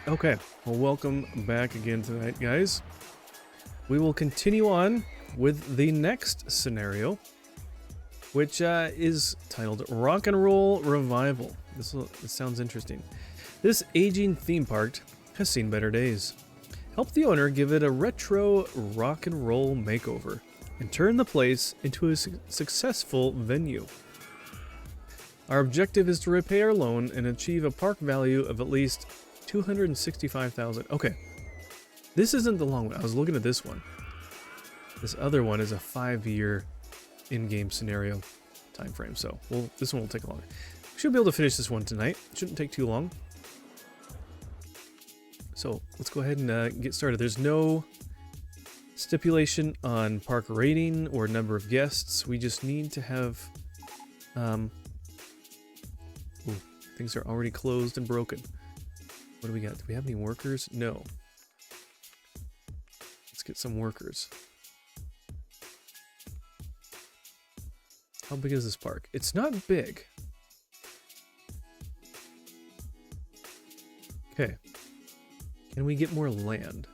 Okay, well, welcome back again tonight, guys. We will continue on with the next scenario, which is titled Rock and Roll Revival. This sounds interesting. This aging theme park has seen better days. Help the owner give it a retro rock and roll makeover and turn the place into a successful venue. Our objective is to repay our loan and achieve a park value of at least $265,000. Okay, this isn't the long one. I was looking at this one. This other one is a 5-year in-game scenario time frame. So, well, this one will take longer. We should be able to finish this one tonight. It shouldn't take too long. So let's go ahead and get started. There's no stipulation on park rating or number of guests. We just need to have. Ooh, things are already closed and broken. What do we got? Do we have any workers? No. Let's get some workers. How big is this park? It's not big. Okay. Can we get more land?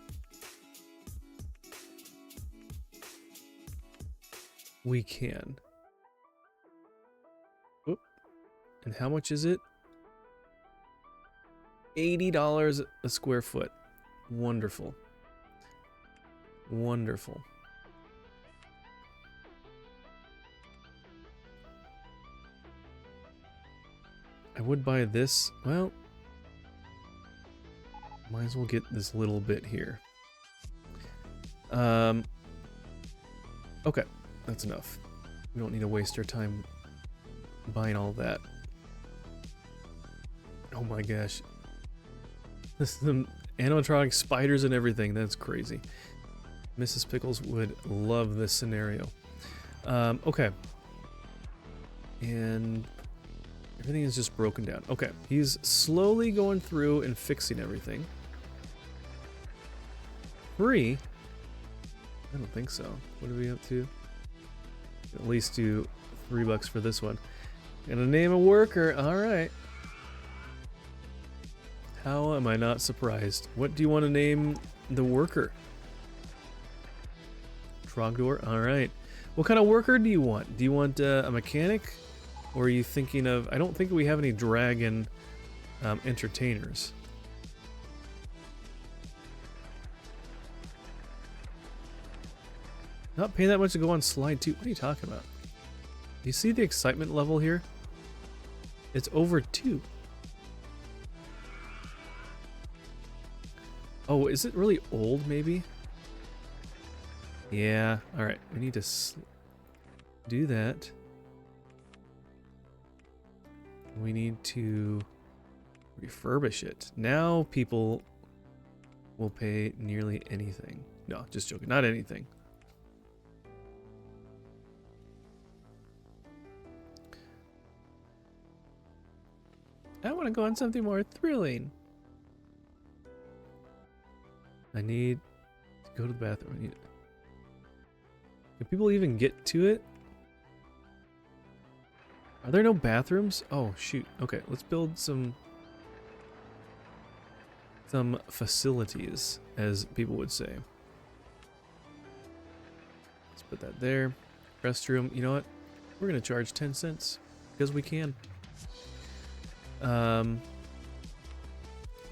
We can. Oop. And how much is it? $80 a square foot. Wonderful. Wonderful. I would buy this. Well, might as well get this little bit here. Okay, that's enough. We don't need to waste our time buying all that. Oh my gosh. This is the animatronic spiders and everything. That's crazy. Mrs. Pickles would love this scenario. Okay. And everything is just broken down. Okay, he's slowly going through and fixing everything. Free? I don't think so. What are we up to? At least do $3 for this one. Gonna name a worker. All right. How am I not surprised? What do you want to name the worker? Trogdor? All right. What kind of worker do you want? Do you want a mechanic? Or are you thinking of... I don't think we have any dragon entertainers. Not paying that much to go on slide 2. What are you talking about? Do you see the excitement level here? It's over 2. Oh, is it really old, maybe? Yeah, alright. We need to do that. We need to refurbish it. Now people will pay nearly anything. No, just joking. Not anything. I want to go on something more thrilling. I need to go to the bathroom. Can people even get to it? Are there no bathrooms? Oh, shoot. Okay, let's build some facilities, as people would say. Let's put that there. Restroom. You know what? We're going to charge 10 cents because we can.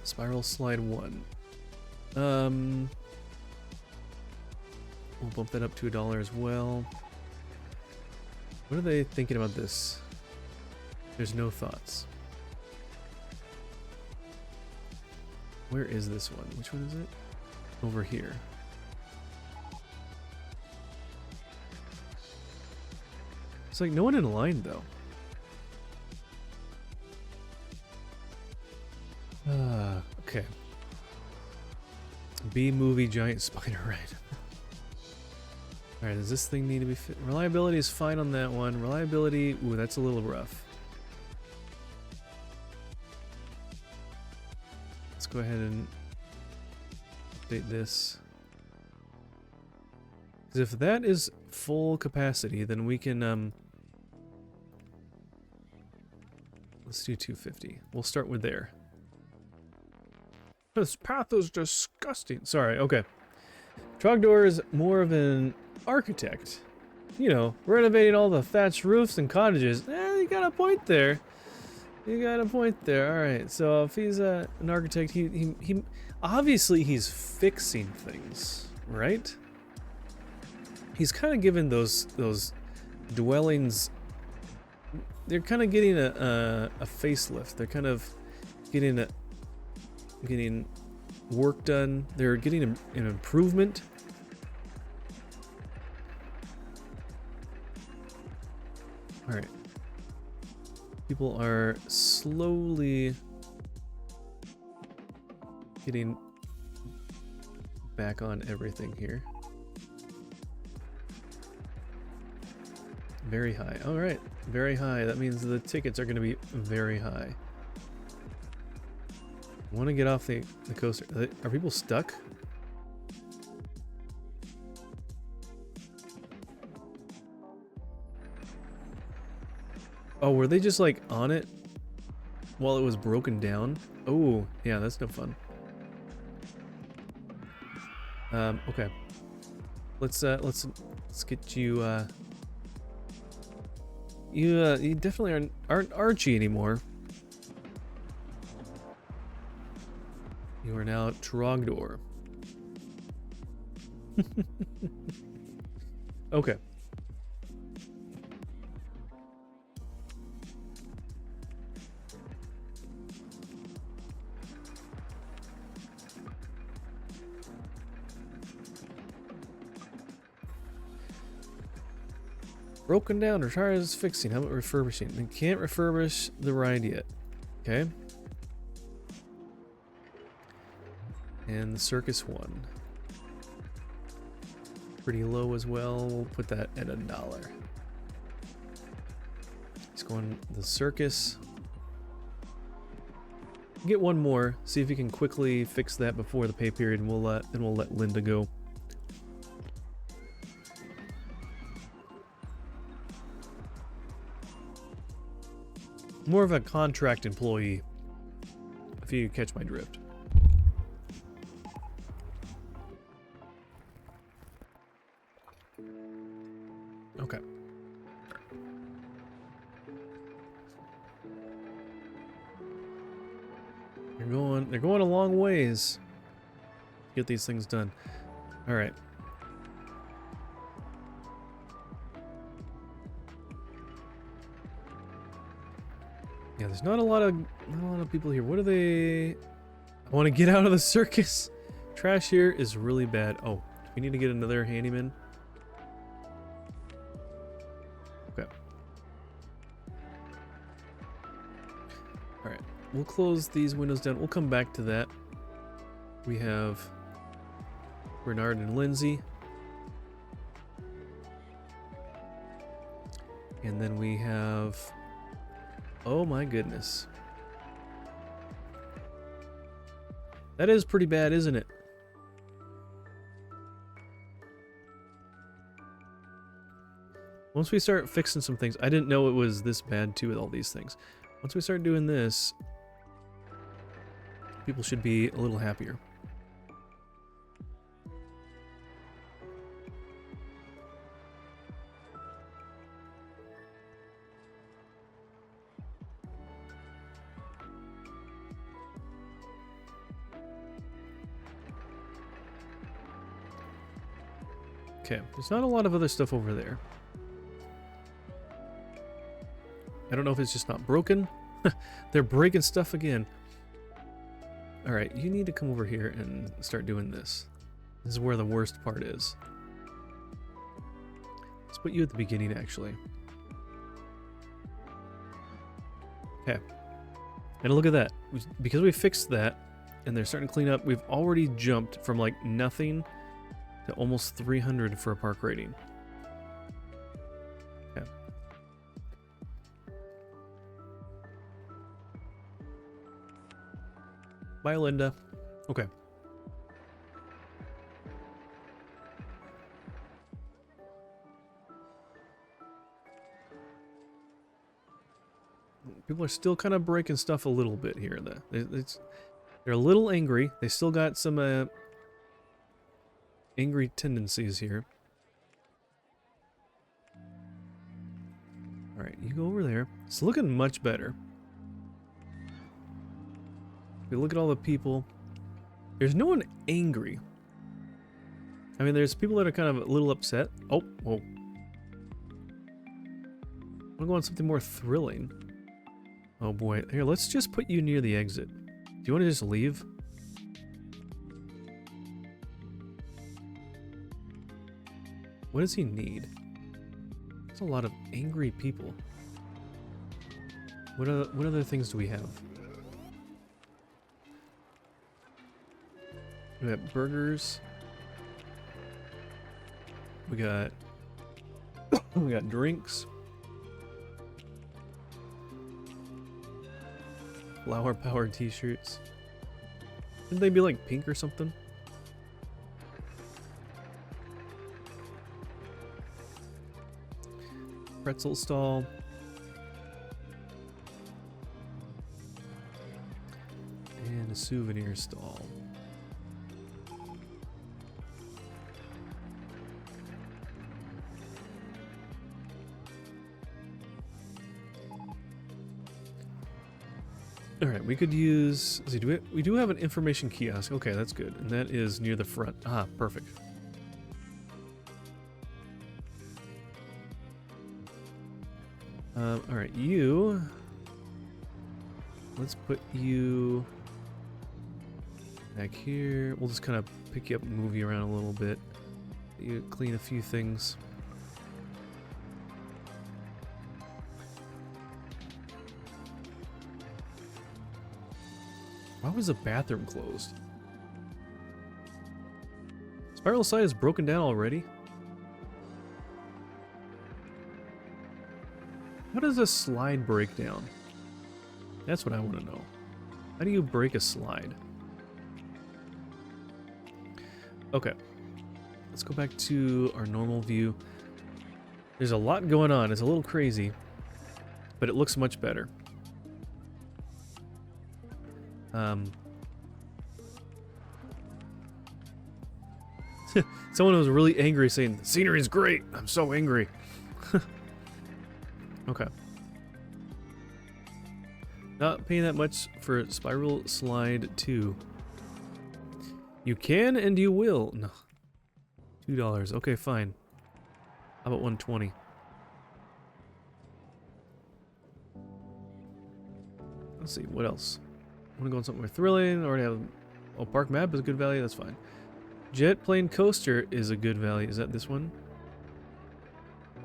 Spiral slide 1. We'll bump that up to $1 as well. What are they thinking about this? There's no thoughts. Where is this one? Which one is it? Over here. It's like no one in line though. Okay. B-movie giant spider ride. Alright, does this thing need to be fit? Reliability is fine on that one. Reliability, ooh, that's a little rough. Let's go ahead and update this. Because if that is full capacity, then we can, let's do 250. We'll start with there. This path is disgusting. Sorry, okay. Trogdor is more of an architect. You know, renovating all the thatched roofs and cottages. You got a point there. You got a point there. Alright, so if he's an architect, he obviously he's fixing things, right? He's kind of given those dwellings, they're kind of getting a facelift. They're kind of getting work done. They're getting an improvement. All right. People are slowly getting back on everything here. Very high. All right. Very high. That means the tickets are going to be very high. I want to get off the coaster. Are people stuck? Oh, were they just like on it while it was broken down? Oh, yeah, that's no fun. Okay. Let's get you. You definitely aren't Archie anymore. You are now Trogdor. Okay. Broken down, retires fixing. How about refurbishing? We can't refurbish the ride yet. Okay. And the circus one. Pretty low as well. We'll put that at $1. He's going the circus. Get one more. See if you can quickly fix that before the pay period, and we'll let Linda go. More of a contract employee, if you catch my drift. Okay. They're going a long ways to get these things done. All right. Yeah, there's not a lot of people here. What are they? I want to get out of the circus. Trash here is really bad. Oh, we need to get another handyman. Okay. All right. We'll close these windows down. We'll come back to that. We have Bernard and Lindsay. And then we have... Oh my goodness. That is pretty bad, isn't it? Once we start fixing some things, I didn't know it was this bad too with all these things. Once we start doing this, people should be a little happier. Okay, there's not a lot of other stuff over there. I don't know if it's just not broken. They're breaking stuff again. Alright, you need to come over here and start doing this. This is where the worst part is. Let's put you at the beginning, actually. Okay. And look at that. Because we fixed that, and they're starting to clean up, we've already jumped from like nothing to almost 300 for a park rating. Okay. Bye, Linda. Okay. People are still kind of breaking stuff a little bit here. It's They're a little angry. They still got some angry tendencies here. Alright, you go over there. It's looking much better. If we look at all the people, there's no one angry. I mean, there's people that are kind of a little upset. Oh, whoa. I'm gonna go on something more thrilling. Oh boy. Here, let's just put you near the exit. Do you want to just leave? What does he need? There's a lot of angry people. What other things do we have? We got burgers. We got we got drinks. Flower power t-shirts. Shouldn't they be like pink or something? Pretzel stall. And a souvenir stall. Alright, we could use... Let's see, we do have an information kiosk. Okay, that's good. And that is near the front. Ah, perfect. Alright, you... Let's put you... back here. We'll just kind of pick you up and move you around a little bit. You clean a few things. Why was the bathroom closed? Spiral side is broken down already? How does a slide break down? That's what I want to know. How do you break a slide? Okay. Let's go back to our normal view. There's a lot going on. It's a little crazy, but it looks much better. Someone was really angry saying, the scenery is great. I'm so angry. Okay. Not paying that much for Spiral Slide 2. You can and you will. No. $2. Okay, fine. How about 120? Let's see, what else? I want to go on something more thrilling. Already have... Oh, Park Map is a good value. That's fine. Jet Plane Coaster is a good value. Is that this one?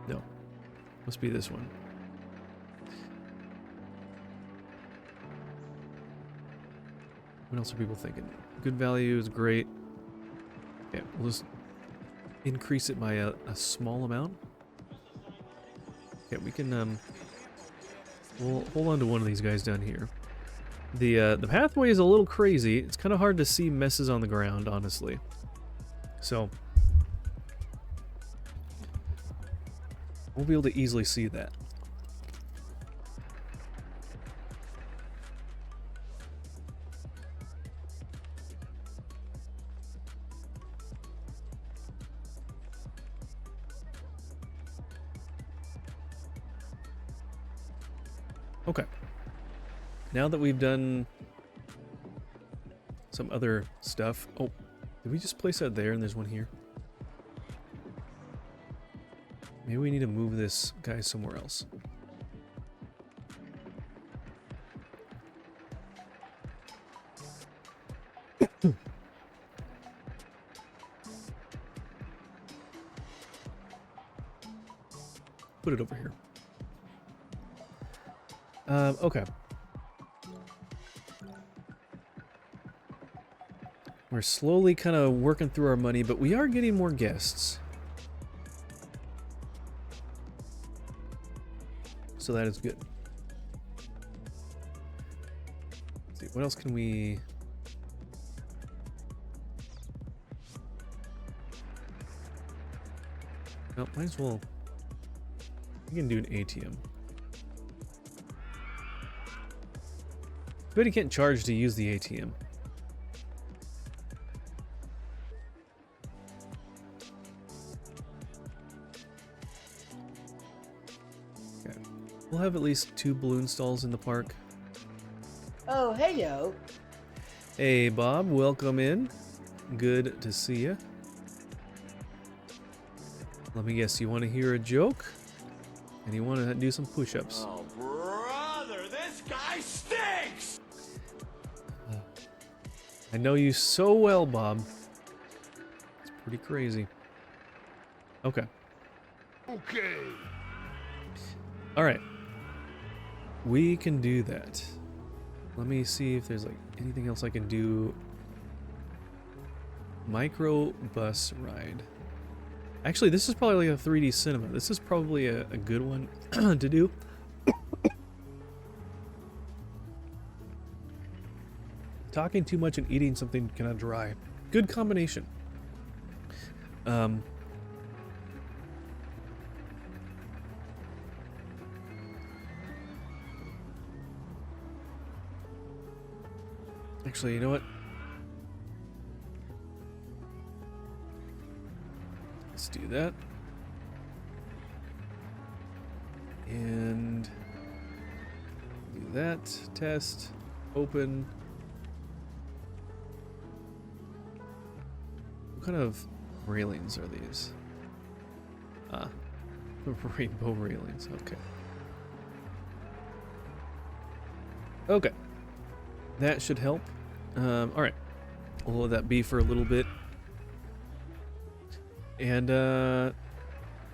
No. Must be this one. What else are people thinking? Good value is great. Okay, we'll just increase it by a small amount. Okay, we can we'll hold on to one of these guys down here. The pathway is a little crazy. It's kind of hard to see messes on the ground, honestly. So we'll be able to easily see that. Okay. Now that we've done some other stuff. Oh, did we just place that there and there's one here? Maybe we need to move this guy somewhere else. Put it over here. Okay. We're slowly kind of working through our money, but we are getting more guests. So that is good. Let's see, what else can we... Well, might as well... We can do an ATM. But you can't charge to use the ATM. We'll have at least 2 balloon stalls in the park. Oh, heyo. Hey, Bob, welcome in. Good to see you. Let me guess, you want to hear a joke? And you want to do some push-ups. Oh, brother, this guy stinks! I know you so well, Bob. It's pretty crazy. Okay. Okay. Alright. We can do that. Let me see if there's like anything else I can do. Micro bus ride. Actually, this is probably like a 3D cinema. This is probably a good one to do. Talking too much and eating something kind of dry. Good combination. Actually, you know what? Let's do that. And do that. Test. Open. What kind of railings are these? Ah. Rainbow railings. Okay. Okay. That should help. Alright. We'll let that be for a little bit. And,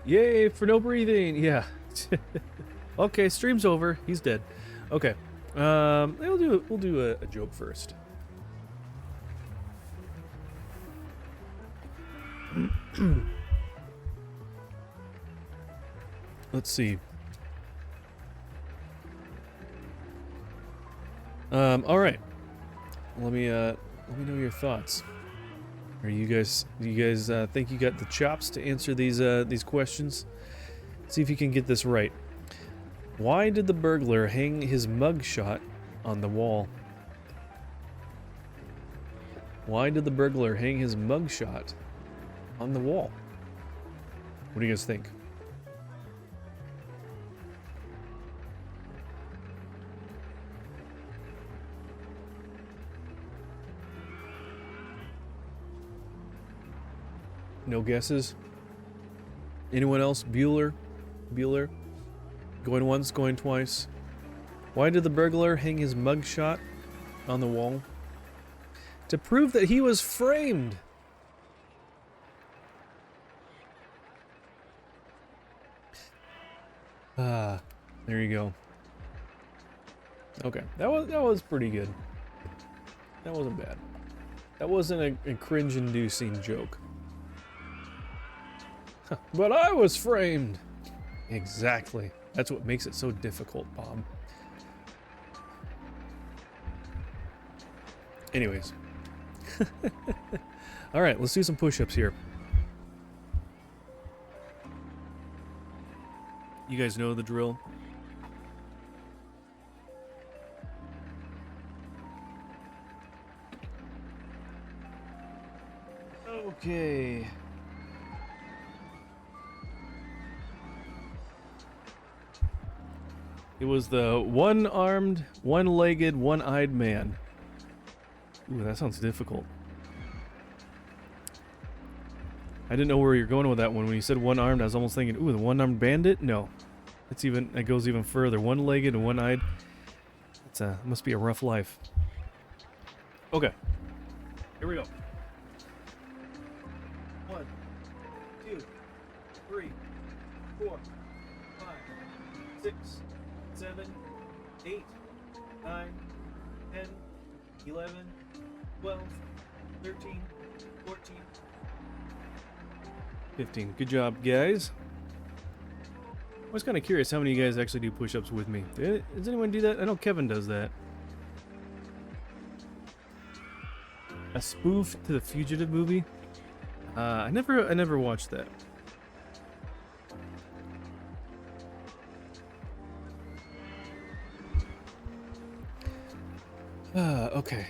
yay for no breathing! Yeah. Okay, stream's over. He's dead. Okay. We'll do a joke first. Let's see. All right. Let me know your thoughts. Do you guys think you got the chops to answer these questions? See if you can get this right. Why did the burglar hang his mugshot on the wall? Why did the burglar hang his mugshot on the wall? What do you guys think? No guesses? Anyone else? Bueller? Going once, going twice. Why did the burglar hang his mugshot on the wall? To prove that he was framed. Ah, there you go. Okay, that was pretty good. That wasn't bad. That wasn't a cringe-inducing joke. But I was framed! Exactly. That's what makes it so difficult, Bob. Anyways. Alright, let's do some push-ups here. You guys know the drill. Okay. It was the one-armed, one-legged, one-eyed man. Ooh, that sounds difficult. I didn't know where you're going with that one. When you said one-armed, I was almost thinking, ooh, the one-armed bandit? No. That goes even further. One-legged and one-eyed. It must be a rough life. Okay. Here we go. 1, 2, 3, 4, 5, 6, 7, 8, 9, 10, 11, 12, 13, 14, 15. Good job, guys. I was kind of curious how many of you guys actually do push-ups with me. Does anyone do that? I know Kevin does that. A spoof to the Fugitive movie? I never watched that. Okay.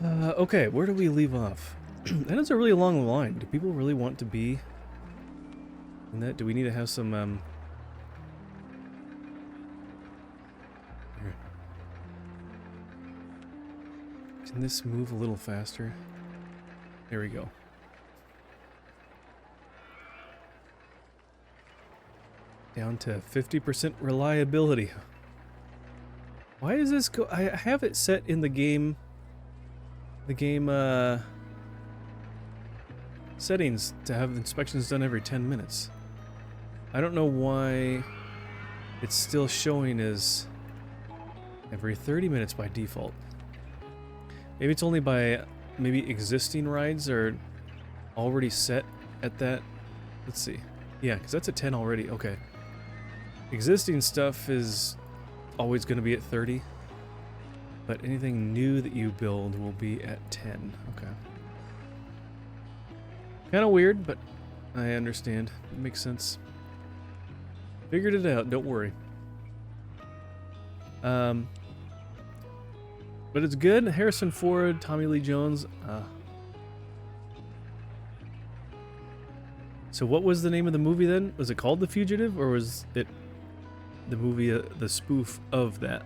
Okay, where do we leave off? That is a really long line. Do people really want to be And that, do we need to have some, here. Can this move a little faster? There we go. Down to 50% reliability. Why does this go? I have it set in the game settings to have inspections done every 10 minutes. I don't know why it's still showing as every 30 minutes by default. Maybe it's only by, maybe existing rides are already set at that. Let's see. Yeah, because that's at 10 already. Okay. Existing stuff is always going to be at 30. But anything new that you build will be at 10. Okay. Kind of weird, but I understand. It makes sense. Figured it out, don't worry. But it's good. Harrison Ford, Tommy Lee Jones. So what was the name of the movie then? Was it called The Fugitive, or was it the movie, the spoof of that?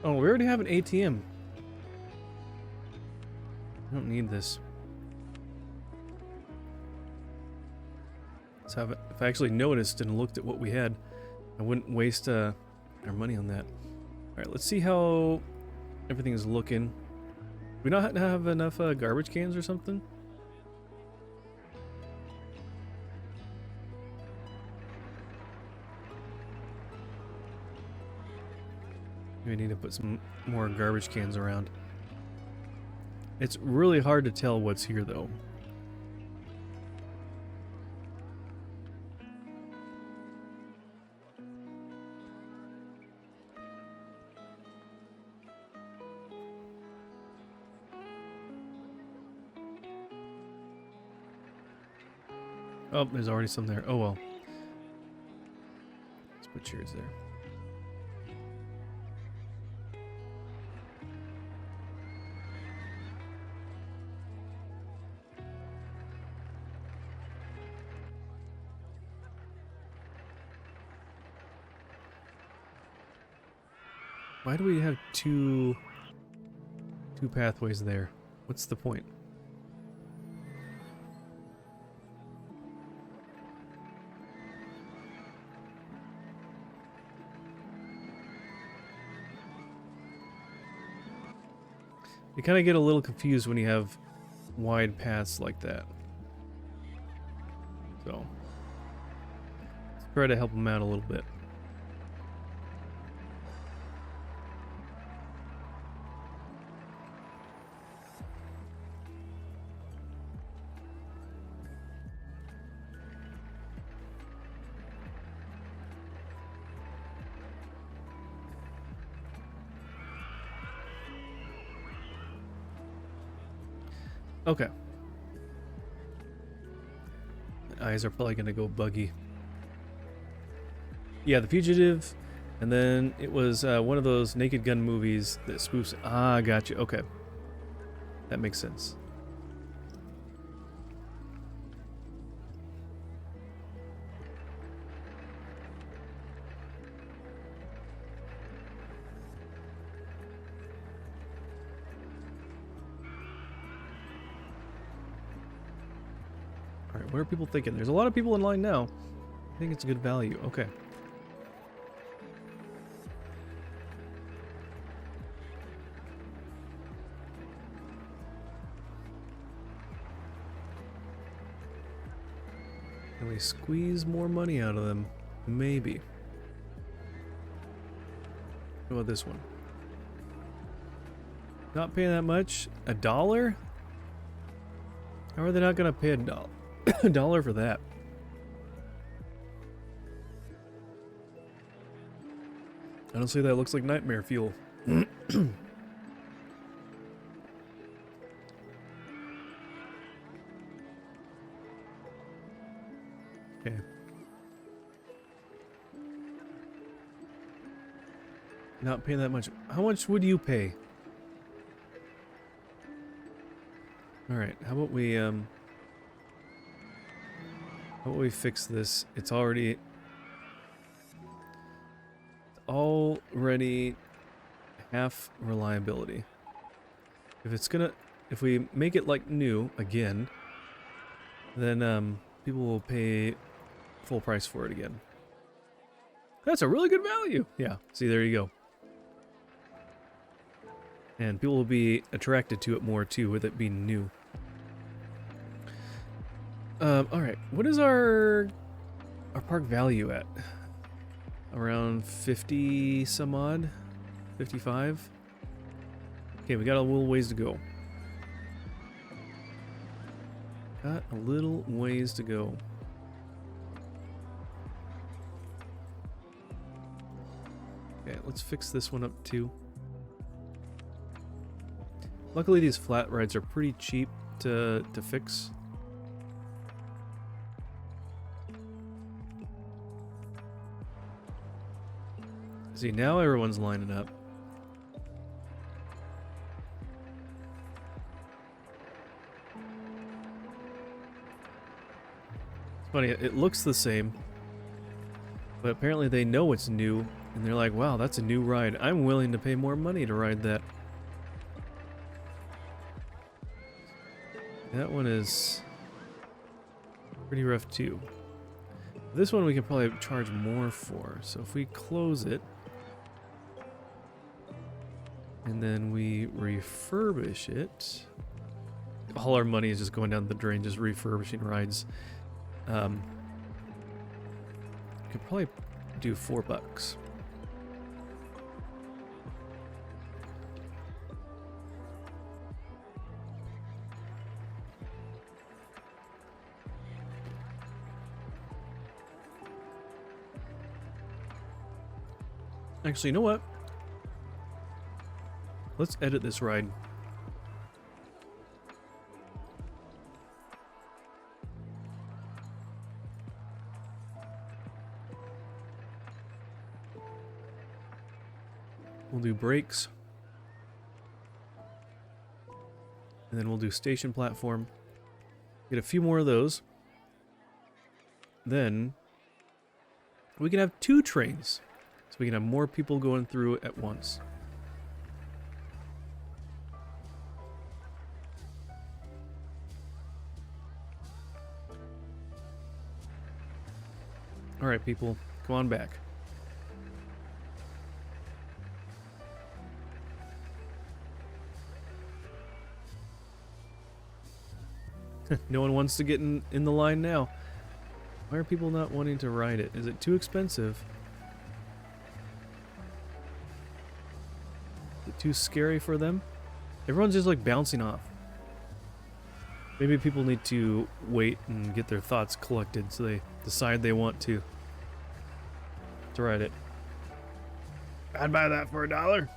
Oh, we already have an ATM. I don't need this. So if I actually noticed and looked at what we had, I wouldn't waste our money on that. Alright, let's see how everything is looking. Do we not have enough garbage cans or something? We need to put some more garbage cans around. It's really hard to tell what's here though. Oh, there's already some there. Oh well. Let's put chairs there. Why do we have two pathways there? What's the point? You kind of get a little confused when you have wide paths like that. So, let's try to help them out a little bit. Okay. The eyes are probably gonna go buggy. Yeah, The Fugitive, and then it was one of those Naked Gun movies that spoofs. Ah, gotcha. Okay, that makes sense. What are people thinking? There's a lot of people in line now. I think it's a good value. Okay. Can we squeeze more money out of them? Maybe. What about this one? Not paying that much? $1? How are they not gonna pay $1? $1 for that. Honestly, that looks like nightmare fuel. Okay. Not paying that much. How much would you pay? All right, how about we fix this? It's already half reliability. If we make it like new again, then people will pay full price for it again. That's a really good value. Yeah, see, there you go. And people will be attracted to it more too with it being new. Alright, what is our park value at? Around 50 some odd? 55? Okay, we got a little ways to go. Got a little ways to go. Okay, let's fix this one up too. Luckily these flat rides are pretty cheap to fix. See, now everyone's lining up. It's funny, it looks the same, but apparently they know it's new, and they're like, wow, that's a new ride. I'm willing to pay more money to ride that. That one is pretty rough too. This one we can probably charge more for, so if we close it, and then we refurbish it. All our money is just going down the drain, just refurbishing rides. Could probably do $4. Actually, you know what? Let's edit this ride. We'll do brakes. And then we'll do station platform. Get a few more of those. Then we can have 2 trains. So we can have more people going through at once. Alright, people, come on back. No one wants to get in the line now. Why are people not wanting to ride it? Is it too expensive? Is it too scary for them? Everyone's just like bouncing off. Maybe people need to wait and get their thoughts collected so they decide they want to ride it. I'd buy that for $1.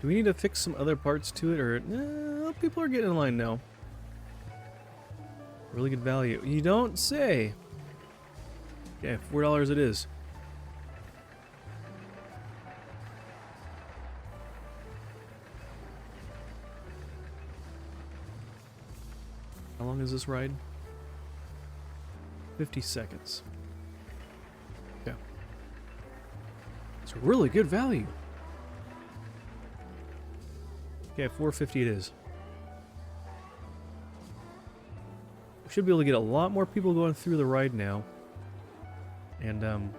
Do we need to fix some other parts to it, or no, people are getting in line now. Really good value. You don't say. Okay, $4 it is. How long is this ride? 50 seconds. Yeah. It's a really good value. Okay, $4.50 it is. We should be able to get a lot more people going through the ride now. And,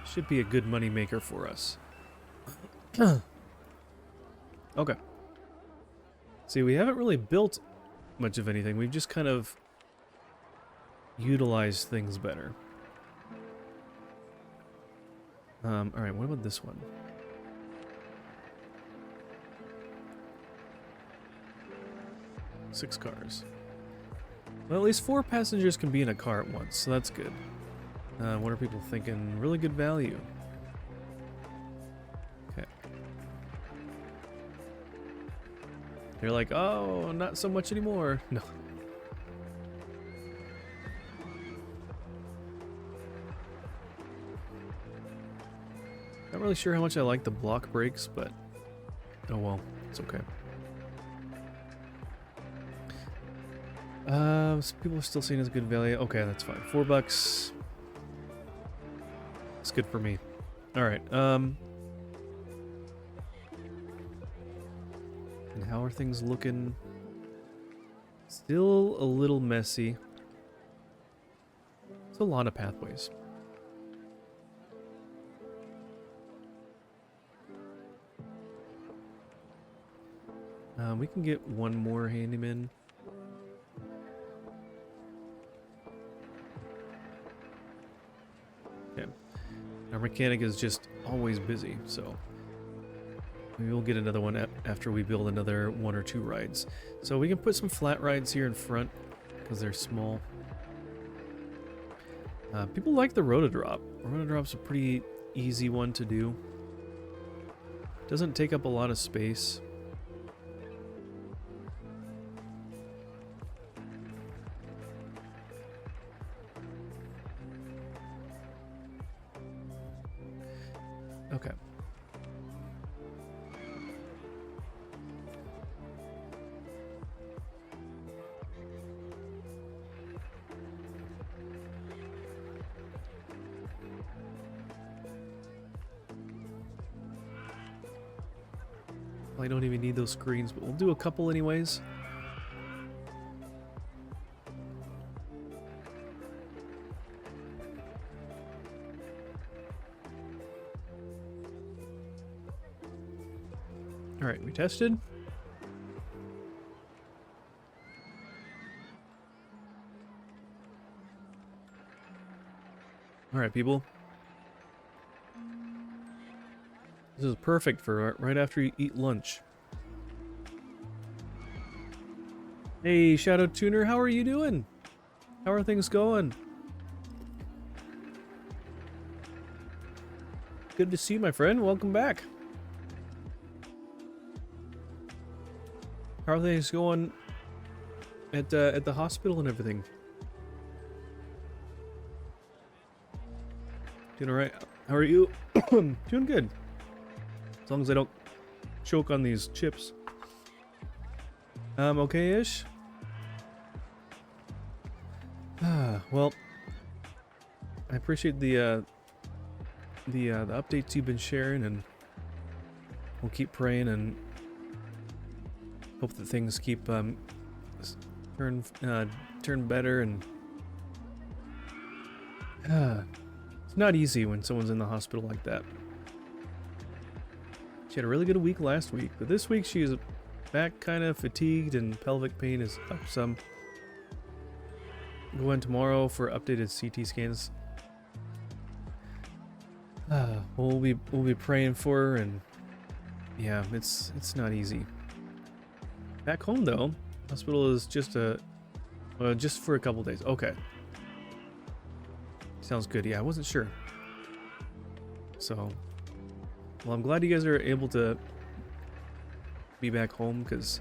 should be a good money maker for us. Okay. See, we haven't really built much of anything. We've just kind of utilized things better. Alright, what about this one? Six cars. Well, at least 4 passengers can be in a car at once, so that's good. What are people thinking? Really good value. Okay. You're like, oh, not so much anymore. No. Not really sure how much I like the block breaks, but oh well, it's okay. Some people are still seeing as good value. Okay, that's fine. $4. It's good for me. All right. And how are things looking? Still a little messy. It's a lot of pathways. We can get one more handyman. Okay. Our mechanic is just always busy, so we will get another one after we build another 1 or 2 rides. So we can put some flat rides here in front because they're small. People like the rotodrop. Rotodrop's a pretty easy one to do. Doesn't take up a lot of space. Okay. Well, I don't even need those screens, but we'll do a couple anyways. All right, we tested. All right, people. This is perfect for right after you eat lunch. Hey, Shadow Tuner, how are you doing? How are things going? Good to see you, my friend. Welcome back. How are things going at the hospital and everything? Doing all right? How are you? Doing good. As long as I don't choke on these chips. Okay-ish. Well, I appreciate the updates you've been sharing, and we'll keep praying and hope that things keep turn better. And it's not easy when someone's in the hospital like that. She had a really good week last week, but this week she's back kind of fatigued and pelvic pain is up some. Go in tomorrow for updated CT scans. We'll be praying for her, and yeah, it's not easy. Back home though, hospital is just for a couple days. Okay, sounds good. Yeah, I wasn't sure. So, well, I'm glad you guys are able to be back home, because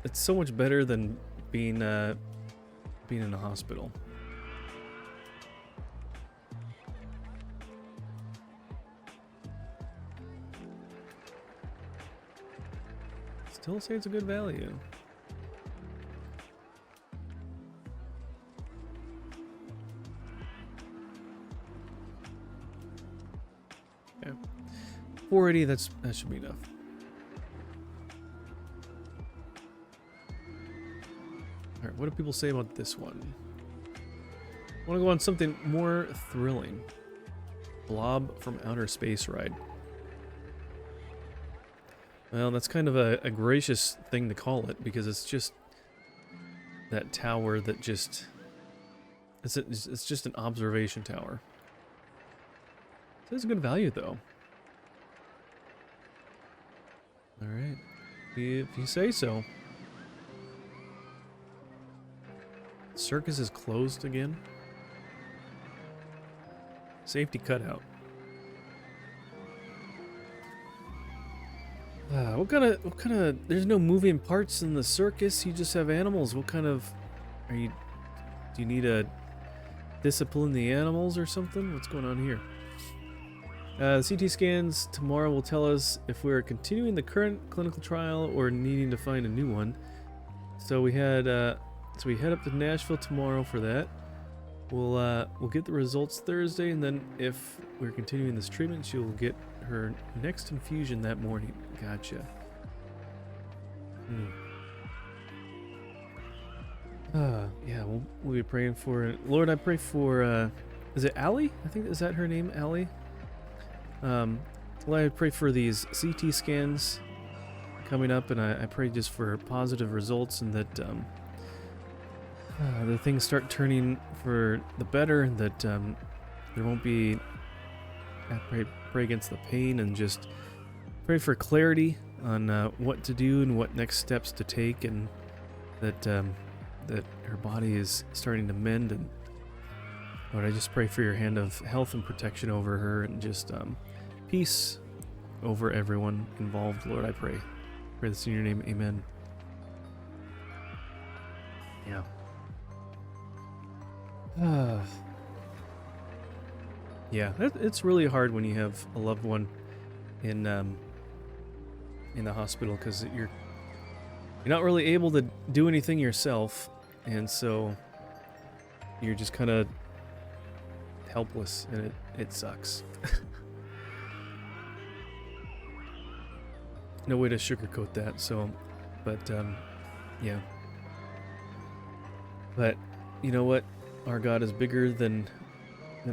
it's so much better than being in a hospital. Still say it's a good value. Okay. 480, that should be enough. Alright, what do people say about this one? I want to go on something more thrilling. Blob from Outer Space ride. Well, that's kind of a gracious thing to call it, because it's just that tower that just... It's just an observation tower. It's a good value, though. Alright. If you say so. Circus is closed again. Safety cutout. What kind of, there's no moving parts in the circus, you just have animals. What kind of, do you need a discipline the animals or something? What's going on here? The CT scans tomorrow will tell us if we're continuing the current clinical trial or needing to find a new one. So we head up to Nashville tomorrow for that. We'll get the results Thursday, and then if we're continuing this treatment, she will get her next infusion that morning. Gotcha. Yeah, we'll be praying for Lord. I pray for is it Allie? I think, is that her name, Allie? Well, I pray for these CT scans coming up, and I pray just for positive results, and that the things start turning for the better, and that there won't be. I pray against the pain, and just pray for clarity on what to do and what next steps to take, and that that her body is starting to mend. And Lord, I just pray for your hand of health and protection over her, and just peace over everyone involved. Lord, I pray this in your name. Amen. Yeah. Yeah, it's really hard when you have a loved one in the hospital, because you're not really able to do anything yourself, and so you're just kind of helpless, and it sucks. No way to sugarcoat that. So, but yeah. But you know what? Our God is bigger than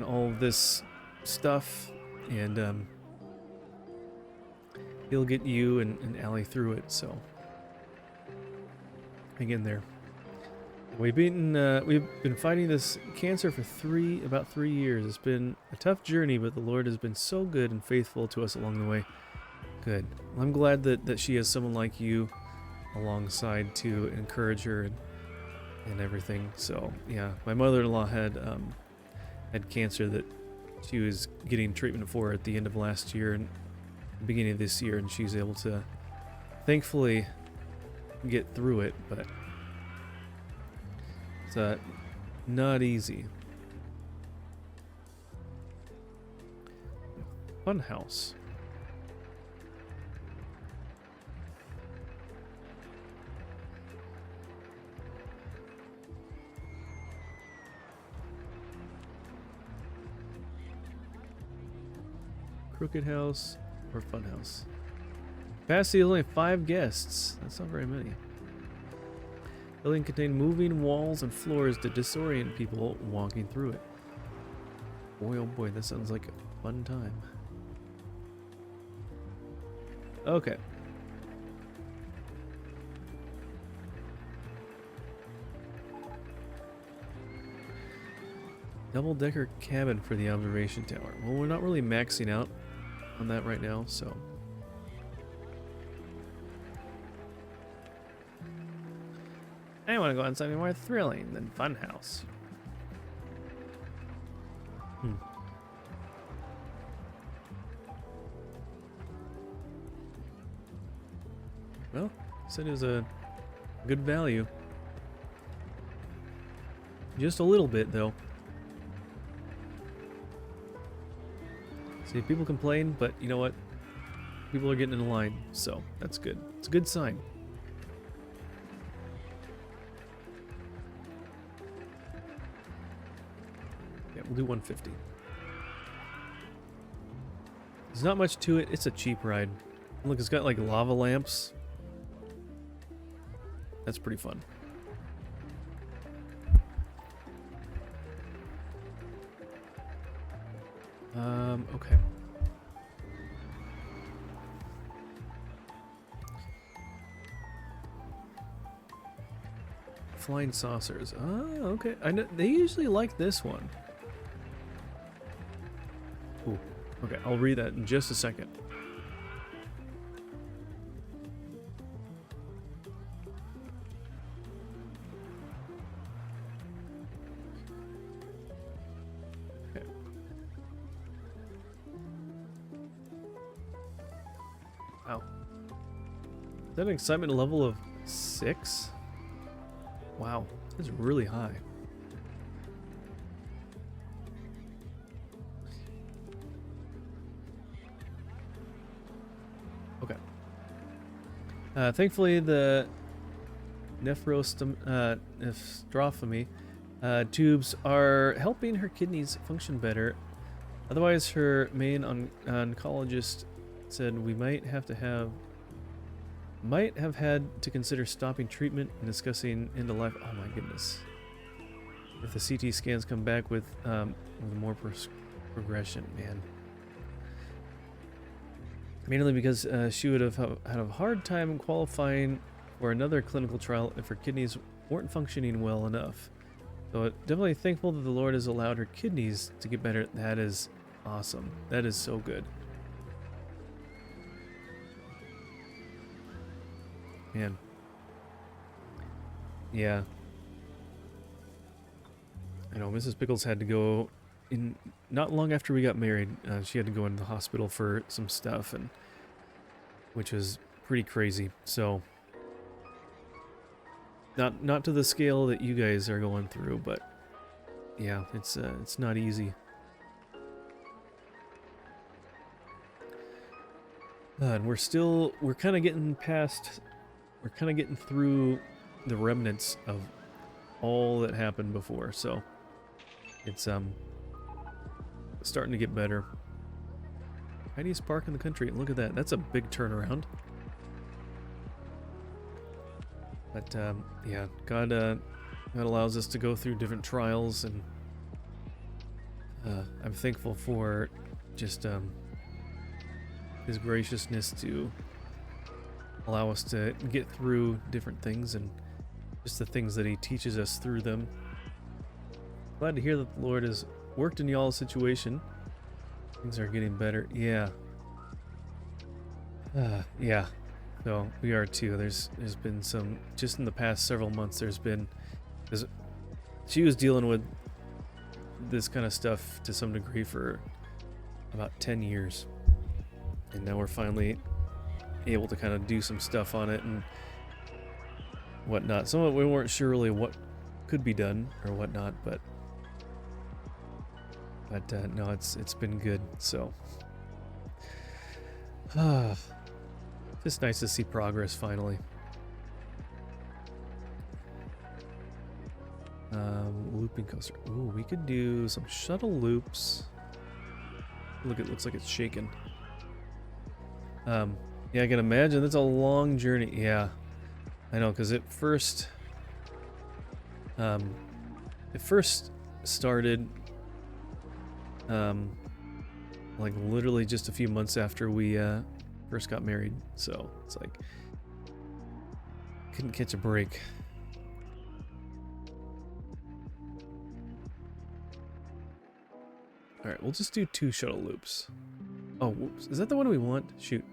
all of this stuff, and He'll get you and Allie through it. So hang in there. We've been fighting this cancer for about 3 years. It's been a tough journey, but the Lord has been so good and faithful to us along the way. Good. Well, I'm glad that she has someone like you alongside to encourage her and everything. So yeah, my mother-in-law had cancer that she was getting treatment for at the end of last year and beginning of this year, and she's able to thankfully get through it, but it's not easy. Fun house. Crooked house or fun house. Capacity is only 5 guests. That's not very many. Building contained moving walls and floors to disorient people walking through it. Boy, oh boy, that sounds like a fun time. Okay. Double-decker cabin for the observation tower. Well, we're not really maxing out on that right now, so. I want to go on something more thrilling than Funhouse. Well, said it was a good value. Just a little bit, though. See, people complain, but you know what? People are getting in line, so that's good. It's a good sign. Yeah, we'll do 150. There's not much to it. It's a cheap ride. Look, it's got like lava lamps. That's pretty fun. Okay. Flying saucers. Oh, okay. I know they usually like this one. Ooh. Okay, I'll read that in just a second. Wow. that an excitement level of 6? Wow, that's really high. Okay. Thankfully, the nephrostomy tubes are helping her kidneys function better. Otherwise, her main oncologist said we might have had to consider stopping treatment and discussing end of life. Oh my goodness! If the CT scans come back with more progression, man. Mainly because she would have had a hard time qualifying for another clinical trial if her kidneys weren't functioning well enough. So definitely thankful that the Lord has allowed her kidneys to get better. That is awesome. That is so good. Man. Yeah. I know Mrs. Pickles had to go in not long after we got married. She had to go into the hospital for some stuff, and which was pretty crazy. So not to the scale that you guys are going through, but yeah, it's not easy. And we're kind of getting through the remnants of all that happened before, so it's starting to get better. Tiniest park in the country. Look at that. That's a big turnaround. But yeah, God allows us to go through different trials, and I'm thankful for just His graciousness to allow us to get through different things, and just the things that He teaches us through them. Glad to hear that the Lord has worked in y'all's situation. Things are getting better. Yeah. Yeah. So we are too. There's been some, just in the past several months, there's been, because she was dealing with this kind of stuff to some degree for about 10 years. And now we're finally able to kind of do some stuff on it and whatnot. Some of it we weren't sure really what could be done or whatnot, but no, it's been good. So just nice to see progress finally. Looping coaster. Ooh, we could do some shuttle loops. Look, it looks like it's shaking. Yeah, I can imagine that's a long journey. Yeah, I know, because it first started like literally just a few months after we first got married, so it's like couldn't catch a break. All right, we'll just do 2 shuttle loops. Oh, whoops. Is that the one we want? Shoot.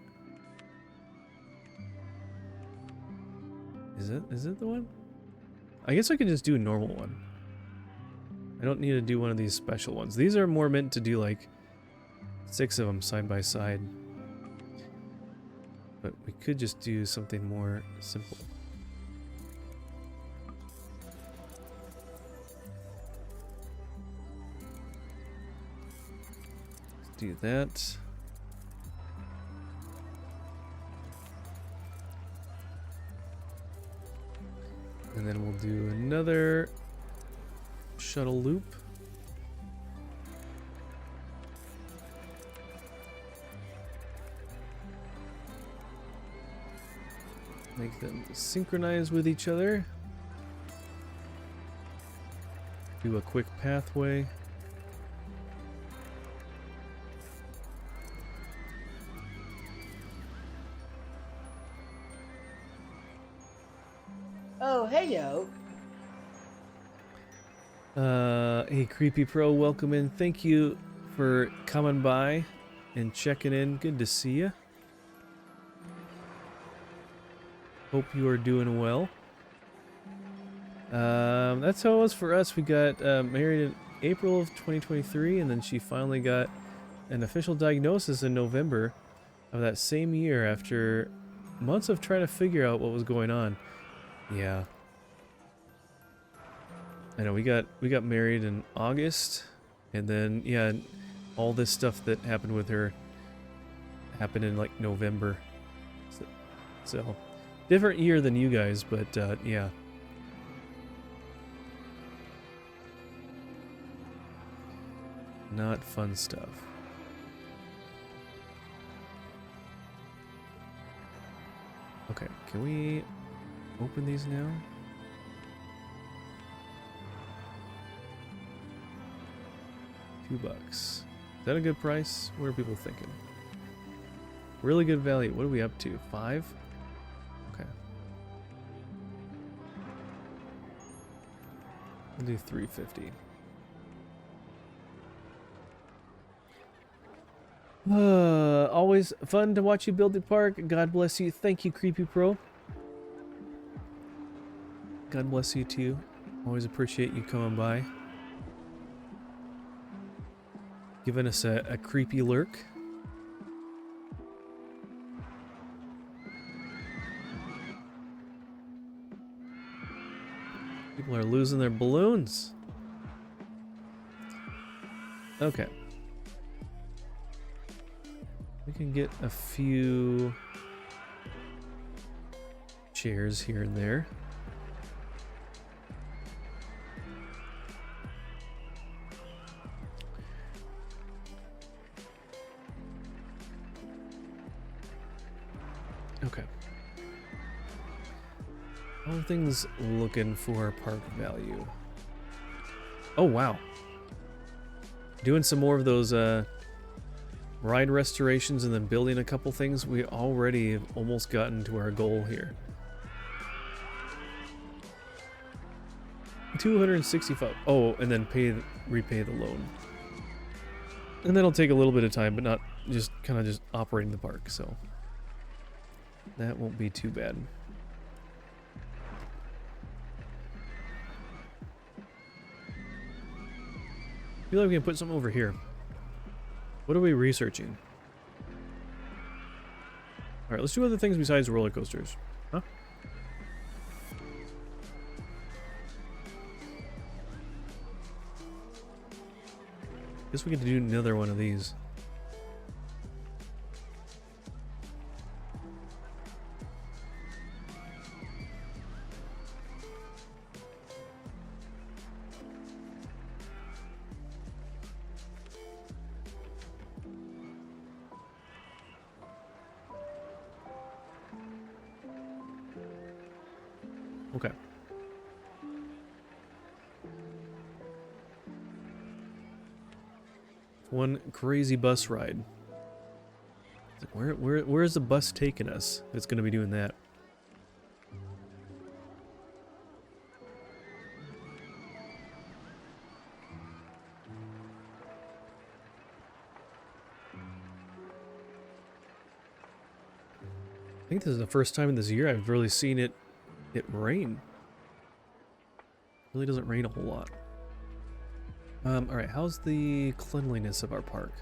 Is it the one? I guess I can just do a normal one. I don't need to do one of these special ones. These are more meant to do like 6 of them side by side. But we could just do something more simple. Let's do that. And then we'll do another shuttle loop. Make them synchronize with each other. Do a quick pathway. Oh, hey, yo. Hey, Creepy Pro, welcome in. Thank you for coming by and checking in. Good to see you. Hope you are doing well. That's how it was for us. We got married in April of 2023, and then she finally got an official diagnosis in November of that same year after months of trying to figure out what was going on. Yeah. I know we got married in August, and then yeah, all this stuff that happened with her happened in like November. So different year than you guys, but yeah. Not fun stuff. Okay, can we open these now? $2. Is that a good price? What are people thinking? Really good value. What are we up to? 5? Okay. We'll do 350. Always fun to watch you build the park. God bless you. Thank you, Creepy Pro. God bless you too. Always appreciate you coming by. Giving us a creepy lurk. People are losing their balloons. Okay. We can get a few chairs here and there. Okay. All things looking for park value. Oh, wow. Doing some more of those ride restorations and then building a couple things. We already have almost gotten to our goal here. 265. Oh, and then repay the loan. And that'll take a little bit of time, but not just kind of just operating the park, so that won't be too bad. I feel like we can put something over here. What are we researching? Alright, let's do other things besides roller coasters. Huh? Guess we get to do another one of these. Okay. One crazy bus ride. It's like, where is the bus taking us? It's going to be doing that. I think this is the first time in this year I've really seen it rain. Really doesn't rain a whole lot. Alright, how's the cleanliness of our park?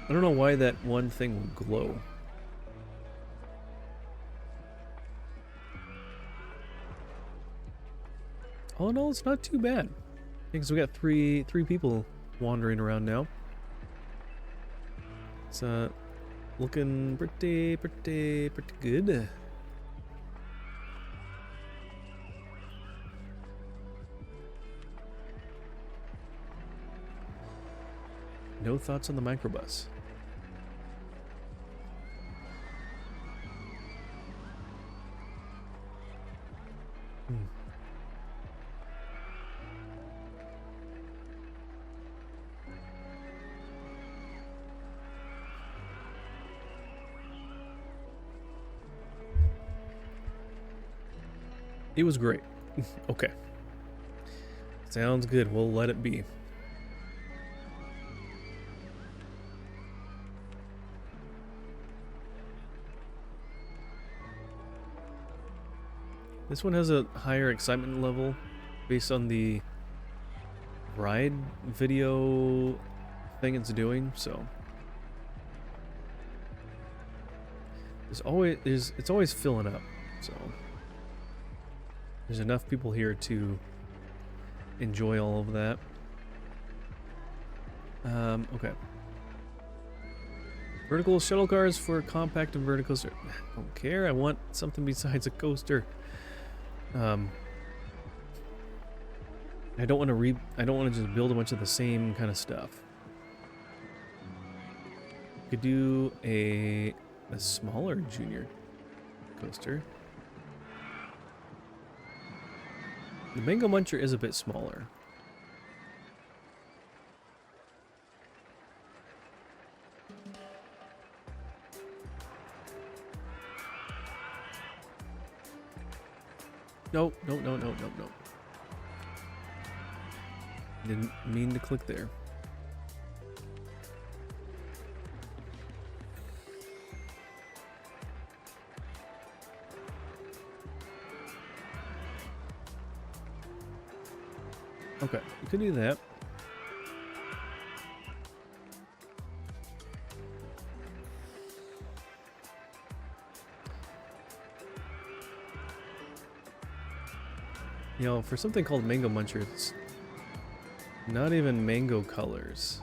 I don't know why that one thing will glow. Oh no, it's not too bad. Because we got three people wandering around now. It's looking pretty good. No thoughts on the microbus. It was great. Okay. Sounds good. We'll let it be. This one has a higher excitement level based on the ride video thing it's doing, so it's always filling up, so there's enough people here to enjoy all of that. Okay. Vertical shuttle cars for compact and vertical. I don't care. I want something besides a coaster. I don't want to just build a bunch of the same kind of stuff. Could do a smaller junior coaster. The Mango Muncher is a bit smaller. No. Didn't mean to click there. Okay, we could do that. You know, for something called Mango Muncher, it's not even mango colors.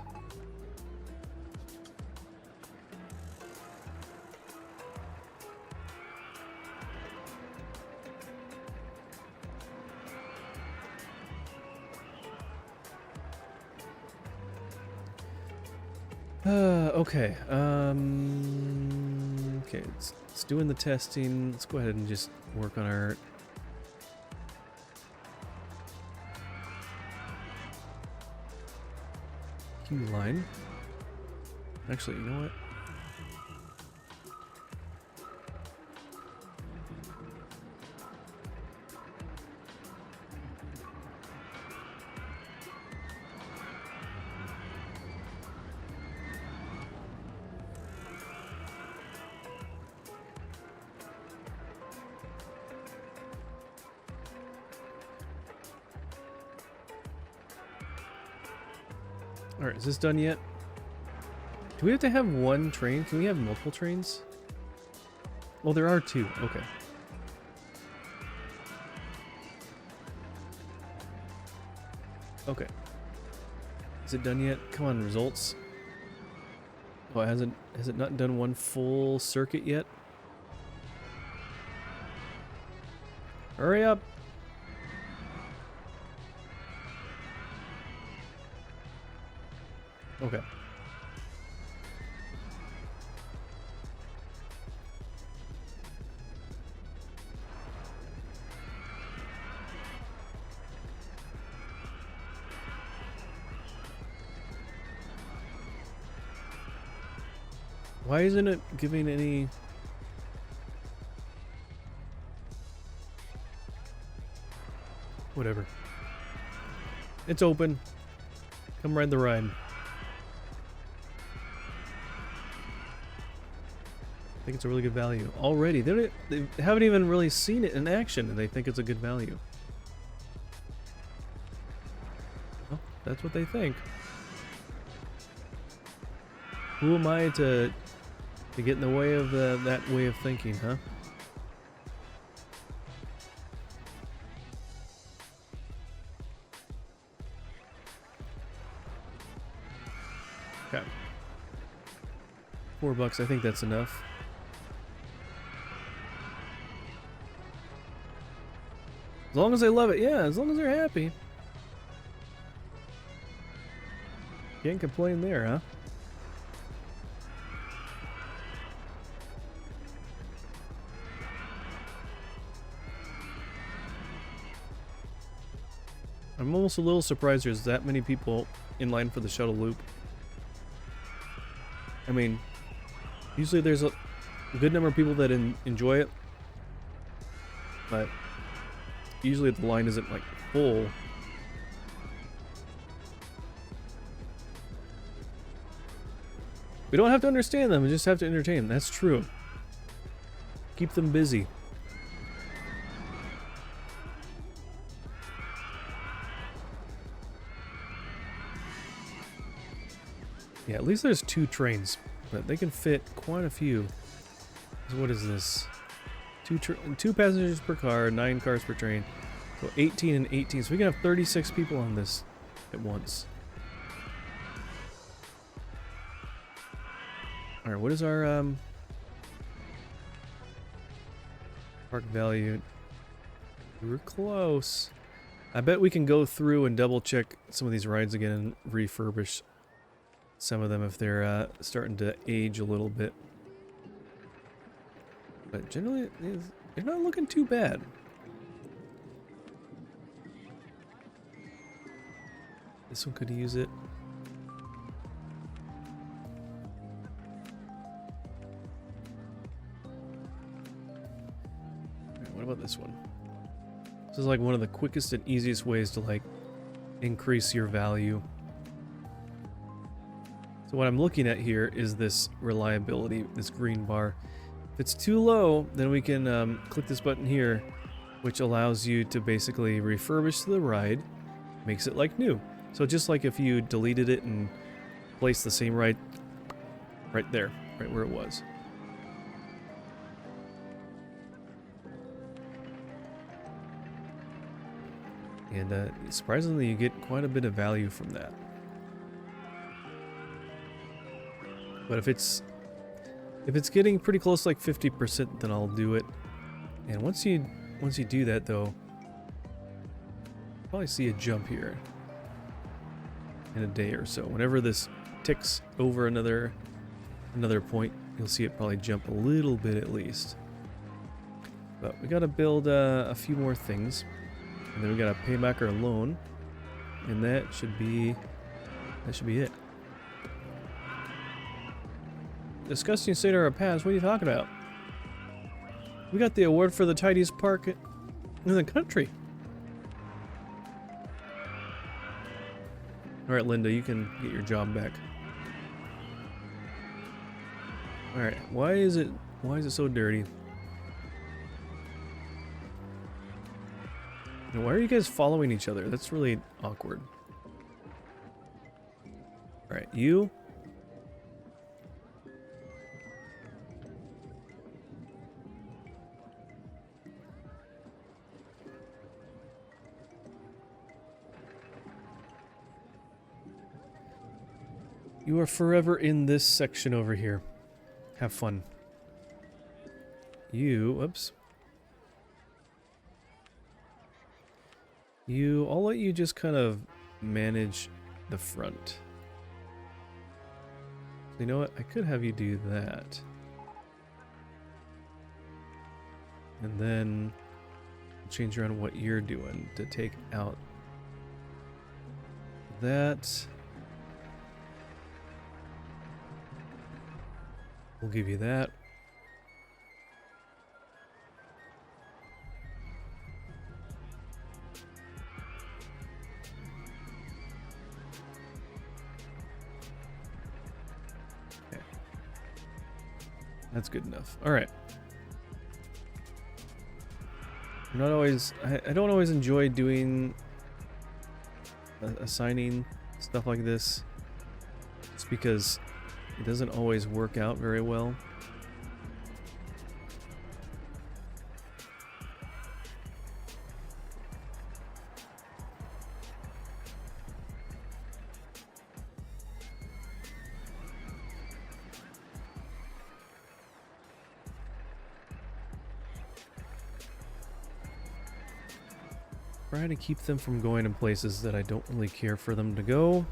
Okay. Okay, it's doing the testing. Let's go ahead and just work on our queue line. Actually, you know what? Alright, is this done yet? Do we have to have one train? Can we have multiple trains? Well, there are two. Okay. Okay. Is it done yet? Come on, results. Oh, has it not done one full circuit yet? Hurry up! Okay. Why isn't it giving any... Whatever. It's open. Come ride the ride. I think it's a really good value. Already, they haven't even really seen it in action, and they think it's a good value. Well, that's what they think. Who am I to get in the way of that way of thinking, huh? Okay. $4, I think that's enough. As long as they love it, yeah, as long as they're happy. Can't complain there, huh? I'm almost a little surprised there's that many people in line for the shuttle loop. I mean, usually there's a good number of people that enjoy it, but usually the line isn't like full. We don't have to understand them, we just have to entertain them. That's true. Keep them busy. Yeah, at least there's 2 trains, but they can fit quite a few. What is this? Two passengers per car, 9 cars per train. So 18 and 18. So we can have 36 people on this at once. Alright, what is our park value? We're close. I bet we can go through and double check some of these rides again and refurbish some of them if they're starting to age a little bit. But generally, they're not looking too bad. This one could use it. Alright, what about this one? This is like one of the quickest and easiest ways to like increase your value. So what I'm looking at here is this reliability, this green bar. If it's too low, then we can click this button here, which allows you to basically refurbish the ride, makes it like new. So just like if you deleted it and placed the same ride right there, right where it was. And surprisingly, you get quite a bit of value from that. But if it's getting pretty close, like 50%, then I'll do it. And once you do that, though, you'll probably see a jump here in a day or so. Whenever this ticks over another point, you'll see it probably jump a little bit at least. But we gotta build a few more things, and then we gotta pay back our loan, and that should be it. Disgusting state of our past. What are you talking about? We got the award for the tidiest park in the country. Alright, Linda, you can get your job back. Alright, why is it so dirty? Now, why are you guys following each other? That's really awkward. Alright, you. You are forever in this section over here. Have fun. Oops. I'll let you just kind of manage the front. You know what? I could have you do that. And then change around what you're doing to take out that. We'll give you that. Okay. That's good enough. All right. I'm not always. I don't always enjoy doing assigning stuff like this. Just because it doesn't always work out very well. Try to keep them from going in places that I don't really care for them to go.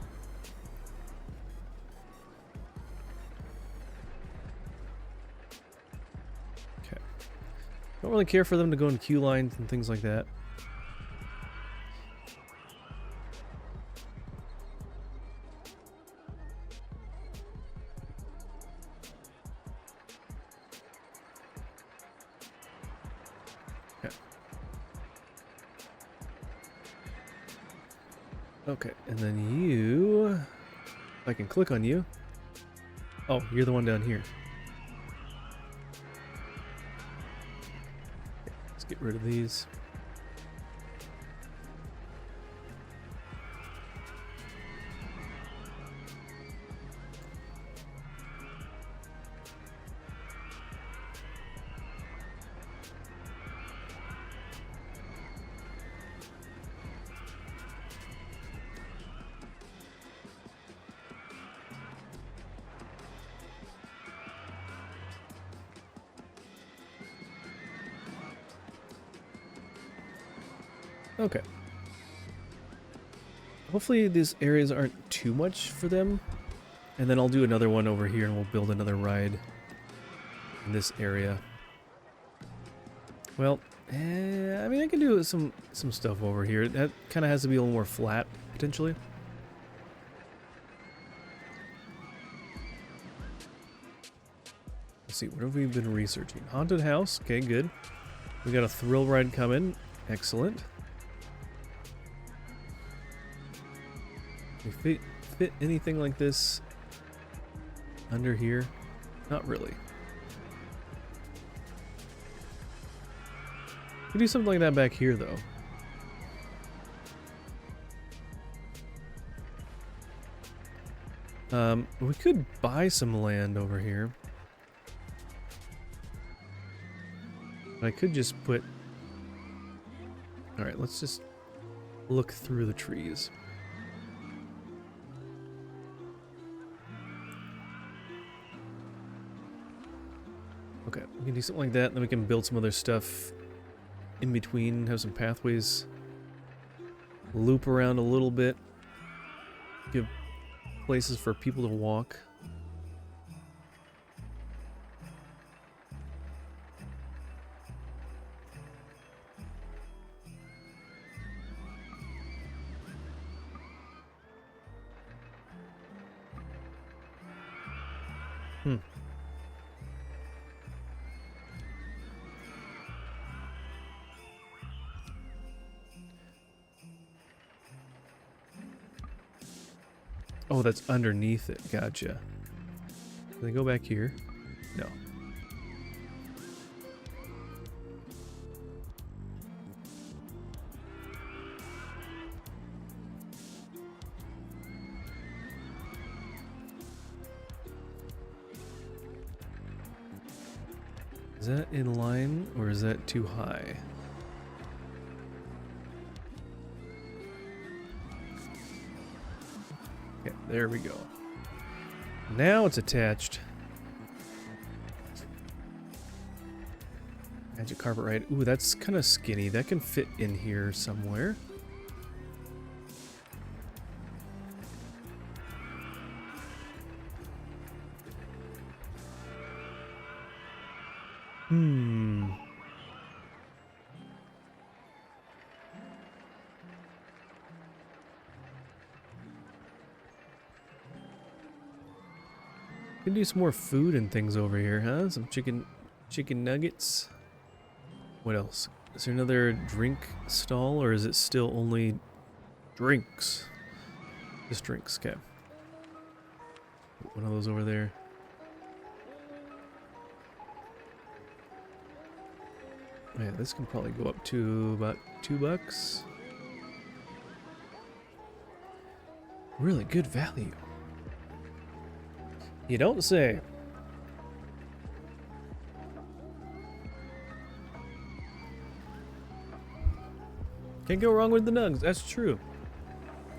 Don't really care for them to go in queue lines and things like that. Okay. Okay, and then you... If I can click on you... Oh, you're the one down here. Get rid of these. Okay. Hopefully these areas aren't too much for them. And then I'll do another one over here and we'll build another ride in this area. Well, I mean, I can do some stuff over here. That kind of has to be a little more flat, potentially. Let's see, what have we been researching? Haunted house, okay, good. We got a thrill ride coming, excellent. Can we fit anything like this under here? Not really. We do something like that back here, though. We could buy some land over here. I could just put... Alright, let's just look through the trees. Okay, we can do something like that, and then we can build some other stuff in between, have some pathways, loop around a little bit, give places for people to walk. Oh, that's underneath it. Gotcha. Can they go back here? No. Is that in line or is that too high? Okay, there we go. Now it's attached. Magic carpet ride. Ooh, that's kind of skinny. That can fit in here somewhere. Can do some more food and things over here, huh? Some chicken nuggets. What else? Is there another drink stall, or is it still only drinks? Just drinks, okay. One of those over there. Yeah, this can probably go up to about $2. Really good value. You don't say. Can't go wrong with the nugs, that's true.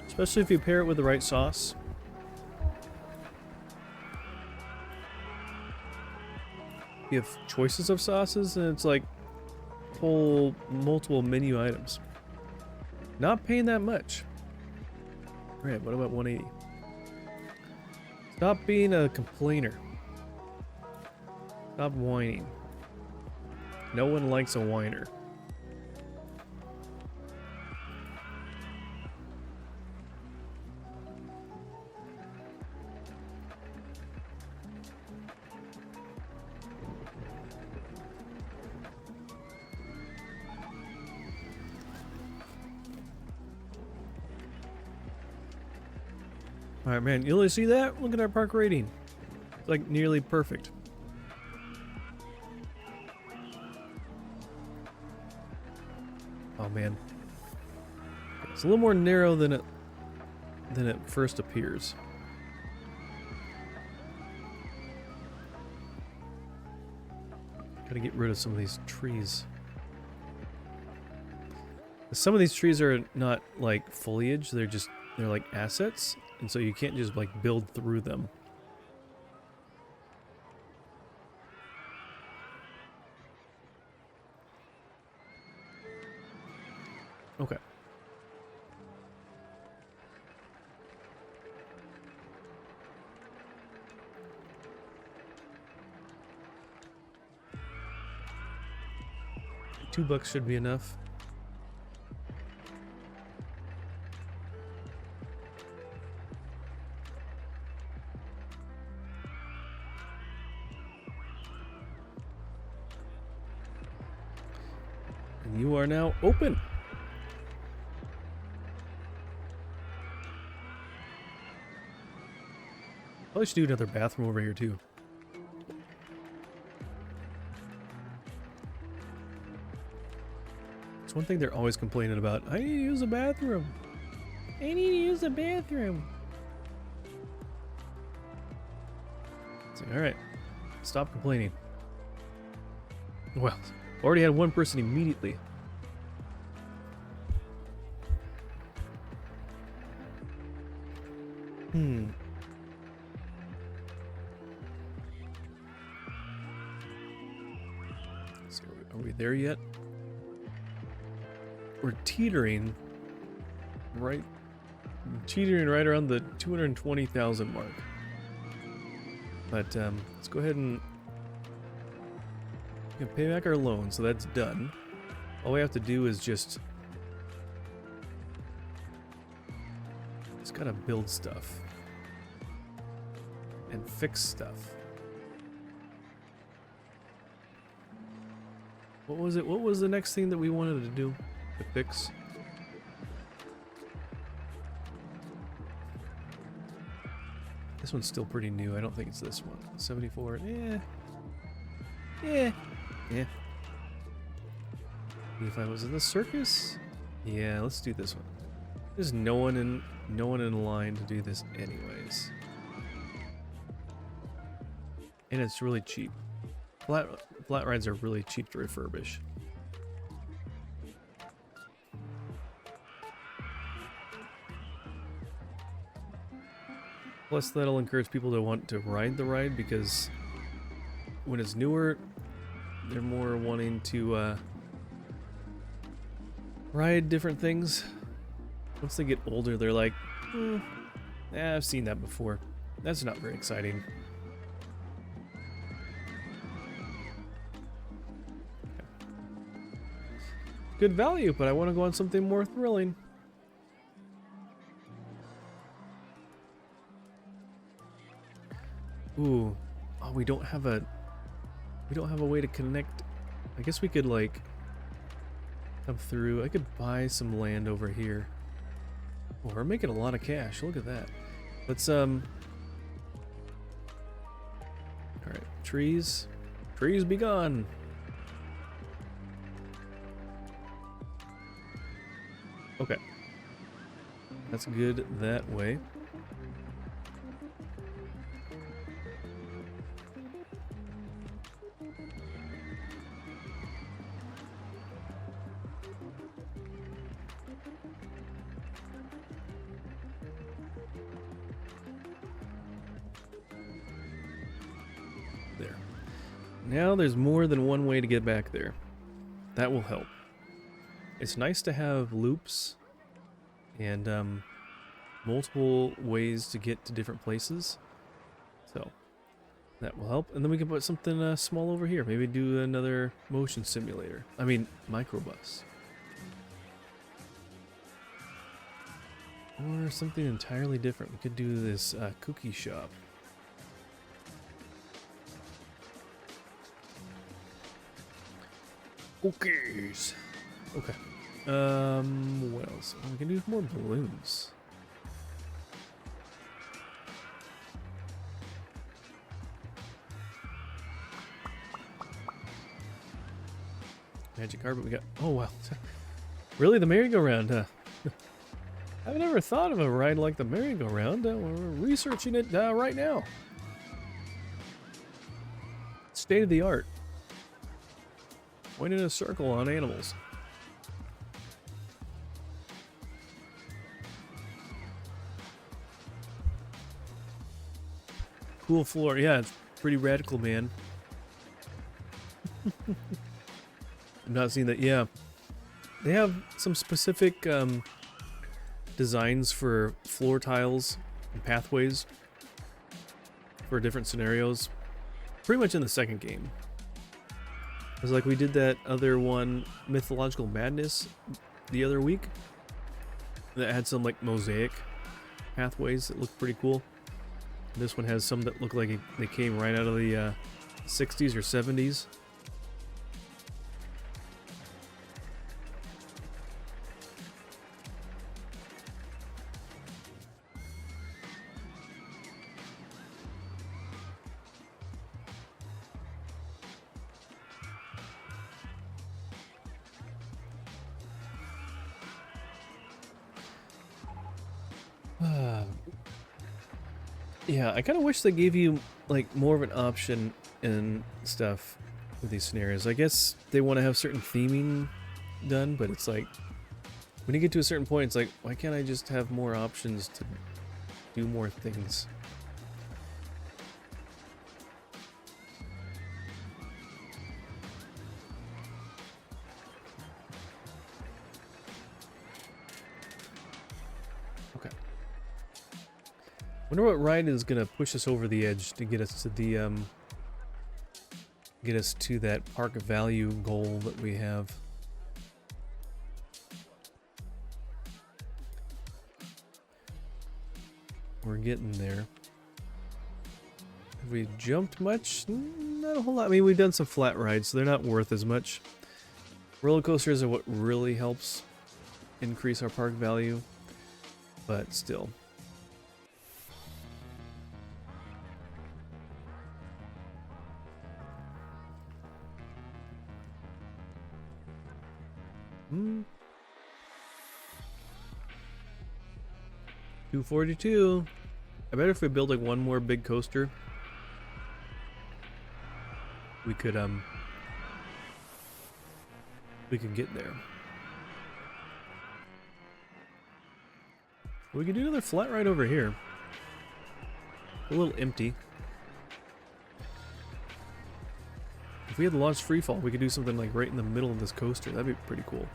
Especially if you pair it with the right sauce. You have choices of sauces and it's like whole multiple menu items. Not paying that much. Alright, what about 180? Stop being a complainer. Stop whining. No one likes a whiner. Alright, man, you really see that? Look at our park rating. It's like nearly perfect. Oh man. It's a little more narrow than it first appears. Gotta get rid of some of these trees. Some of these trees are not like foliage, they're like assets. And so you can't just like build through them. Okay. $2 should be enough. And you are now open. Probably should do another bathroom over here too. It's one thing they're always complaining about. I need to use a bathroom. I need to use a bathroom. It's like, all right, stop complaining. Well, already had one person immediately. So are we there yet? We're teetering right around the 220,000 mark. But let's go ahead and pay back our loan, so that's done. All we have to do is just gotta build stuff and fix stuff. What was it? What was the next thing that we wanted to do? To fix? This one's still pretty new. I don't think it's this one. 74. Yeah. If I was in the circus? Yeah, let's do this one. There's no one in line to do this anyways. And it's really cheap. Flat rides are really cheap to refurbish. Plus, that'll encourage people to want to ride the ride, because when it's newer, they're more wanting to ride different things. Once they get older, they're like, I've seen that before. That's not very exciting. Good value, but I want to go on something more thrilling. Ooh, oh, we don't have a way to connect. I guess we could like come through. I could buy some land over here. Oh, we're making a lot of cash. Look at that. Let's all right, trees be gone. Okay, that's good that way. There. Now there's more than one way to get back there. That will help. It's nice to have loops and multiple ways to get to different places. So that will help. And then we can put something small over here. Maybe do another motion simulator. I mean, microbus. Or something entirely different. We could do this cookie shop. Cookies. Okay. What else? Oh, we can do more balloons. Magic carpet we got. Oh, wow. Really? The merry-go-round, huh? I've never thought of a ride like the merry-go-round. We're researching it right now. State of the art. Point in a circle on animals. Cool floor. Yeah, it's pretty radical, man. I'm not seeing that. Yeah. they have some specific designs for floor tiles and pathways for different scenarios. Pretty much in the second game. It was like we did that other one, Mythological Madness, the other week. That had some like mosaic pathways that looked pretty cool. This one has some that look like they came right out of the 60s or 70s. Yeah, I kind of wish they gave you like more of an option and stuff with these scenarios. I guess they want to have certain theming done, but it's like when you get to a certain point, it's like, why can't I just have more options to do more things? Okay. Wonder what ride is gonna push us over the edge to get us to the get us to that park value goal that we have. We're getting there. Have we jumped much? Not a whole lot. I mean, we've done some flat rides, so they're not worth as much. Roller coasters are what really helps increase our park value, but still. Hmm. 242. I bet if we build like one more big coaster, we could get there. We could do another flat ride over here. A little empty. If we had the launch freefall, we could do something like right in the middle of this coaster. That'd be pretty cool.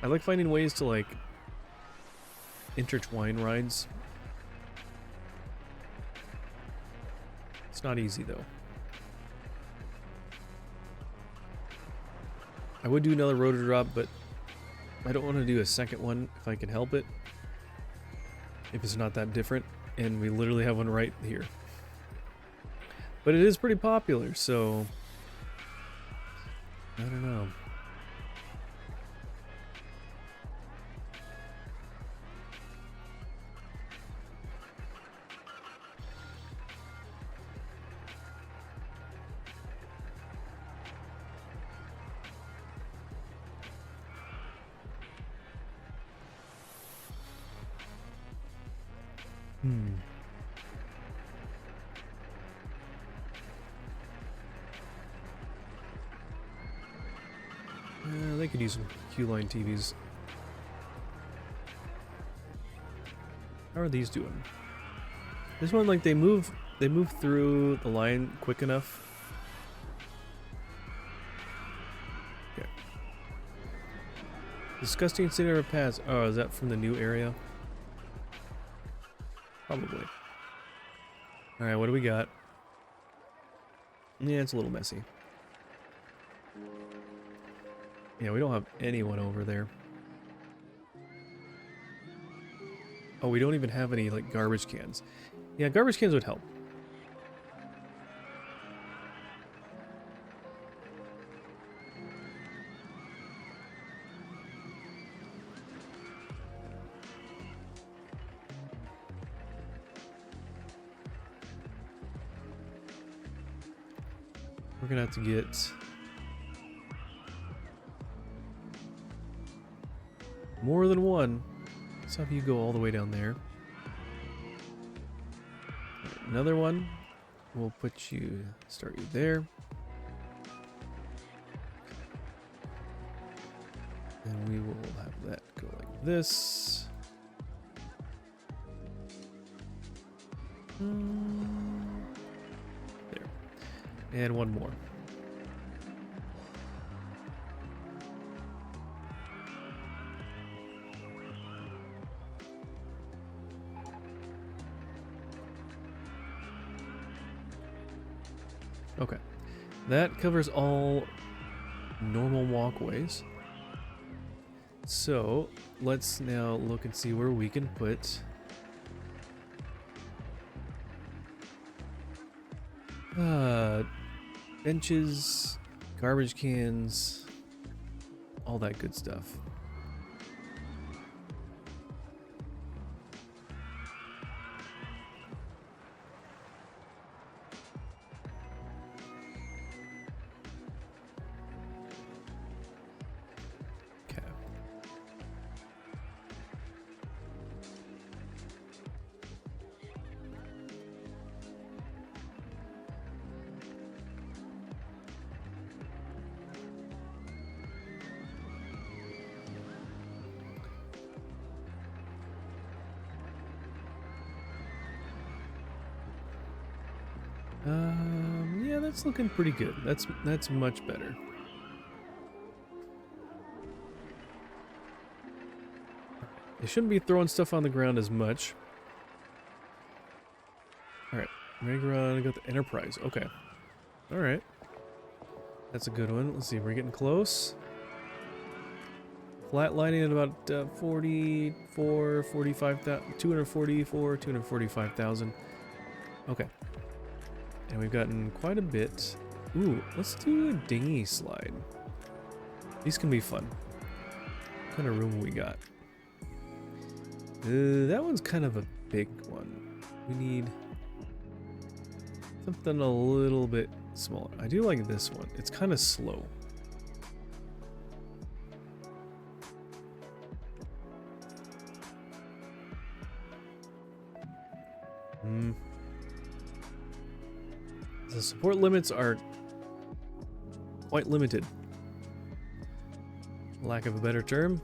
I like finding ways to like intertwine rides. It's not easy though. I would do another rotor drop, but I don't want to do a second one if I can help it. If it's not that different, and we literally have one right here. But it is pretty popular, so I don't know. They could use some Q-line TVs. How are these doing? This one, like, they move through the line quick enough. Okay. Disgusting City Pass. Oh, is that from the new area? Probably. Alright, what do we got? Yeah, it's a little messy. Yeah, we don't have anyone over there. Oh, we don't even have any, like, garbage cans. Yeah, garbage cans would help. We're gonna have to get more than one. Let's have you go all the way down there. Another one. We'll put you, start you there. And we will have that go like this. There. And one more. Okay. That covers all normal walkways. So let's now look and see where we can put benches, garbage cans, all that good stuff. Okay. Yeah, that's looking pretty good. That's much better. They shouldn't be throwing stuff on the ground as much. Alright, Megron got the Enterprise. Okay. Alright. That's a good one. Let's see, we're getting close. Flat lining at about 44, 45,000, 244, 245,000. Okay. And we've gotten quite a bit. Ooh, let's do a dinghy slide. These can be fun. What kind of room we got? That one's kind of a big one. We need something a little bit smaller. I do like this one. It's kind of slow. The support limits are quite limited. Lack of a better term.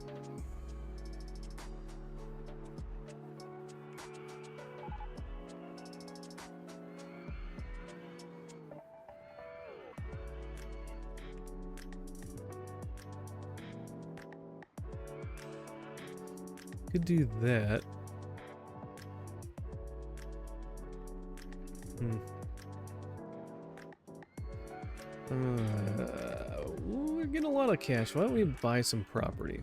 Could do that. We're getting a lot of cash. Why don't we buy some property?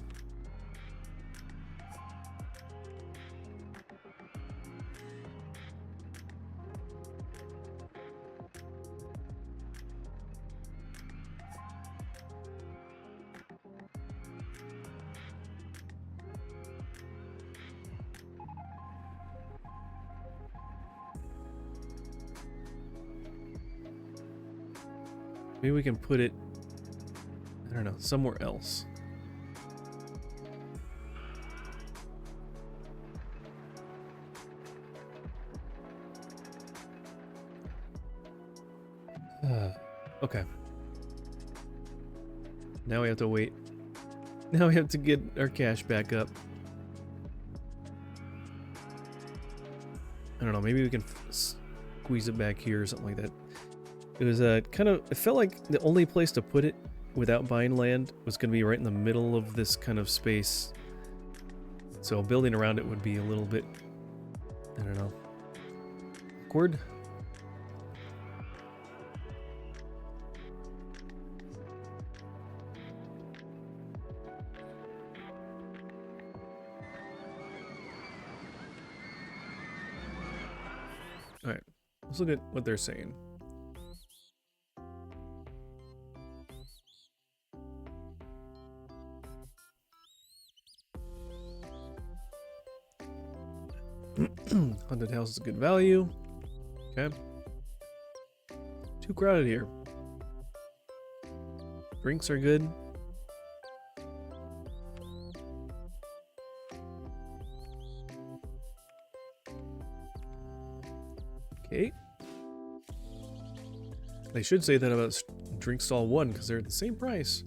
Maybe we can put it, I don't know, somewhere else. Okay. Now we have to wait. Now we have to get our cash back up. I don't know, maybe we can squeeze it back here or something like that. It was kind of, it felt like the only place to put it without buying land was going to be right in the middle of this kind of space. So building around it would be a little bit, I don't know, awkward. All right, let's look at what they're saying. Haunted house is a good value. Okay. Too crowded here. Drinks are good. Okay. They should say that about drink stall 1 because they're at the same price.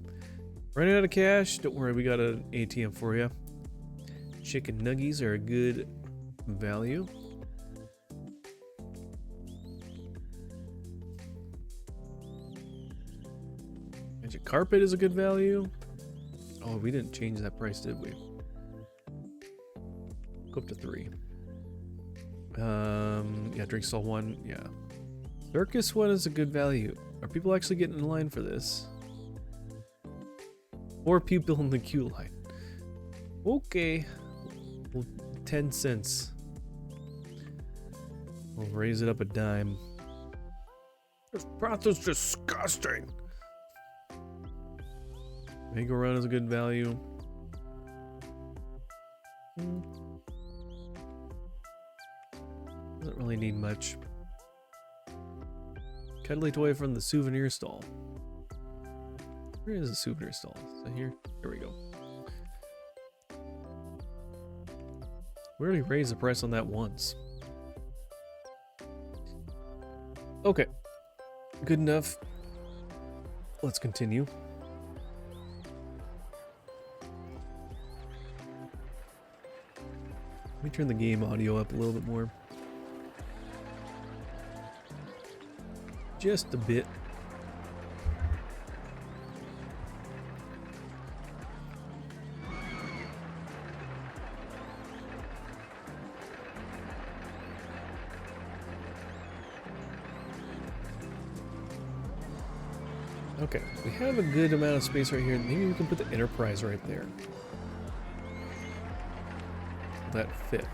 Running out of cash? Don't worry, we got an ATM for you. Chicken nuggies are a good value. Magic carpet is a good value. Oh, we didn't change that price, did we? Go up to 3. Yeah, drink stall 1. Yeah, circus 1 is a good value. Are people actually getting in line for this? 4 people in the queue line. Okay. Well, 10 cents. We'll raise it up a dime. This broth is disgusting. Mango run is a good value. Doesn't really need much. Cuddly toy from the souvenir stall. Where is the souvenir stall? Is it here? Here we go. We already raised the price on that once. Okay. Good enough. Let's continue. Let me turn the game audio up a little bit more. Just a bit. Okay, we have a good amount of space right here. Maybe we can put the Enterprise right there. That fit.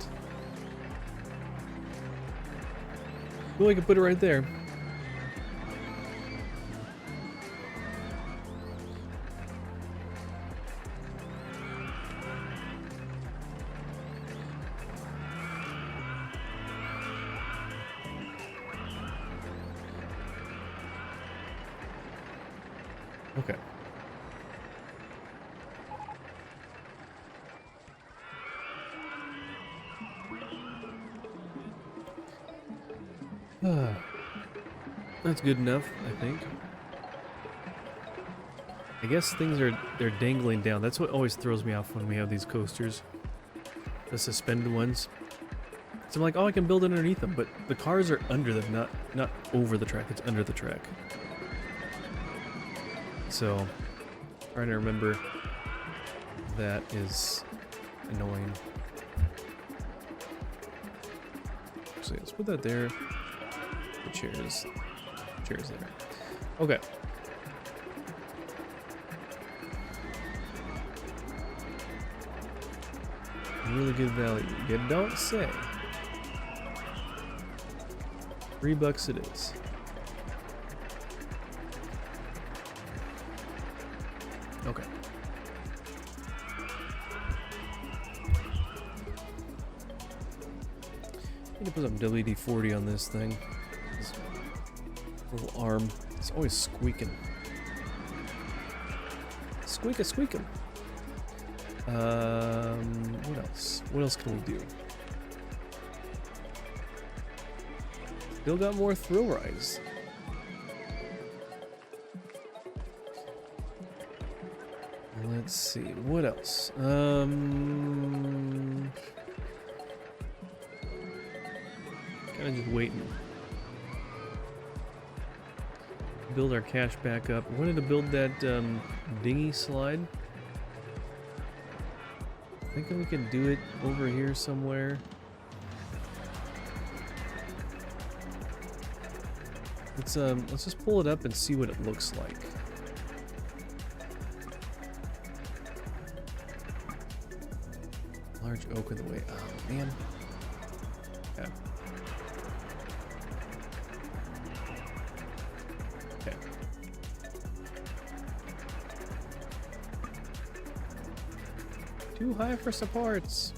Well, we can put it right there. Okay. That's good enough, I think. I guess they're dangling down. That's what always throws me off when we have these coasters. The suspended ones. So I'm like, oh, I can build underneath them, but the cars are under them, not over the track. It's under the track. So, trying to remember that is annoying. So let's put that there. The chairs there. Okay. Really good value. You don't say. $3 it is. Okay. Need to put some WD-40 on this thing. This little arm. It's always squeaking. Squeaking. What else? What else can we do? Still got more thrill rides. Let's see, what else? Kind of just waiting. Build our cash back up. I wanted to build that dinghy slide. Thinking we can do it over here somewhere. Let's just pull it up and see what it looks like. Large oak in the way. Oh man. Okay. Okay. Too high for supports.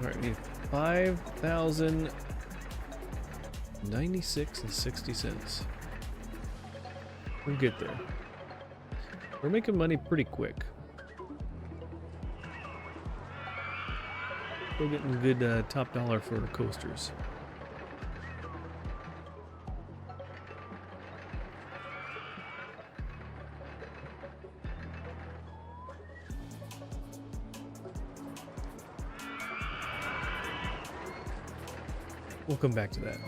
Alright, we need 5,096 and 60 cents. We'll get there. We're making money pretty quick. We're getting good top dollar for coasters. We'll come back to that.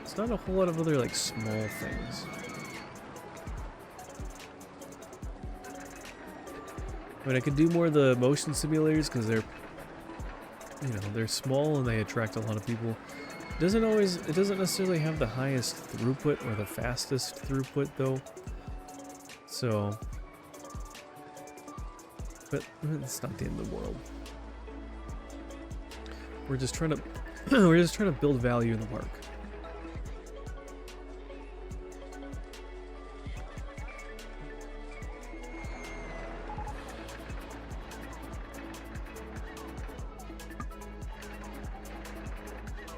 It's not a whole lot of other like small things. mean, I could do more of the motion simulators because they're, you know, they're small and they attract a lot of people. It doesn't necessarily have the highest throughput or the fastest throughput though. So, but it's not the end of the world. We're just trying to build value in the park.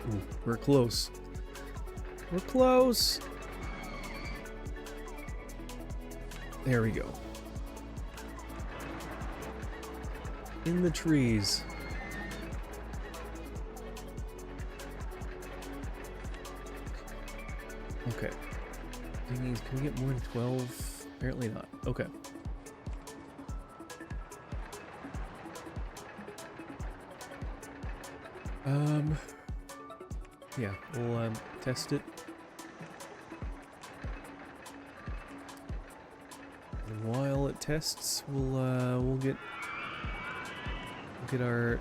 Ooh, we're close. We're close. There we go. In the trees. Okay. Can we get more than 12? Apparently not. Okay. Yeah, we'll test it. And while it tests, we'll get our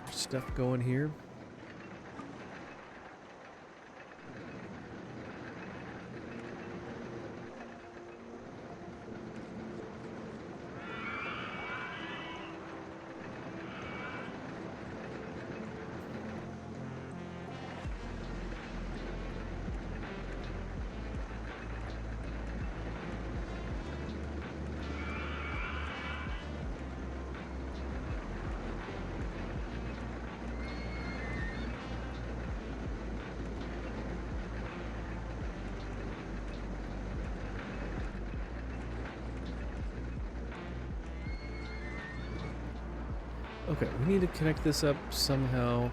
stuff going here. Okay, we need to connect this up somehow.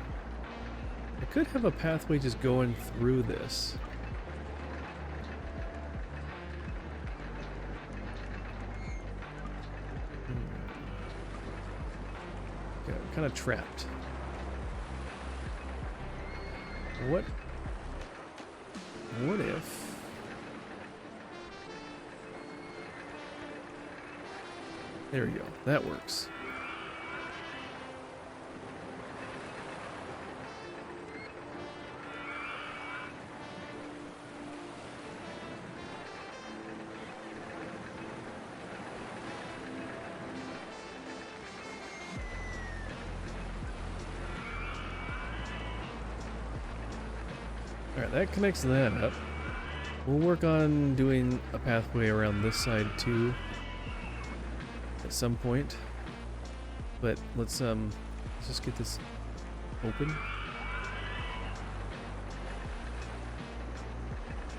I could have a pathway just going through this. Okay, I'm kind of trapped. What if... There we go. That works. Alright, that connects that up. We'll work on doing a pathway around this side too at some point. But let's just get this open.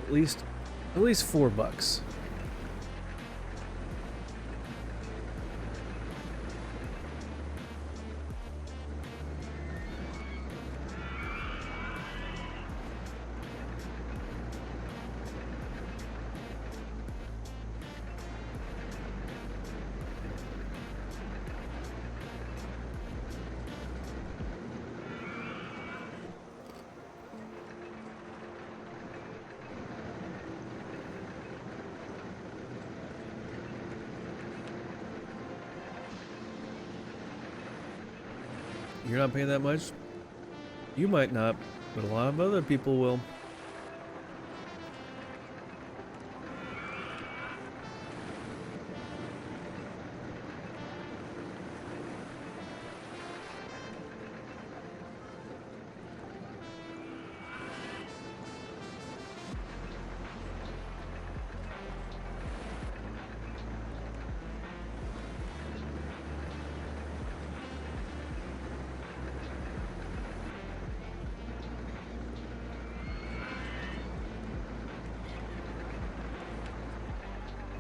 At least $4. You're not paying that much? You might not, but a lot of other people will.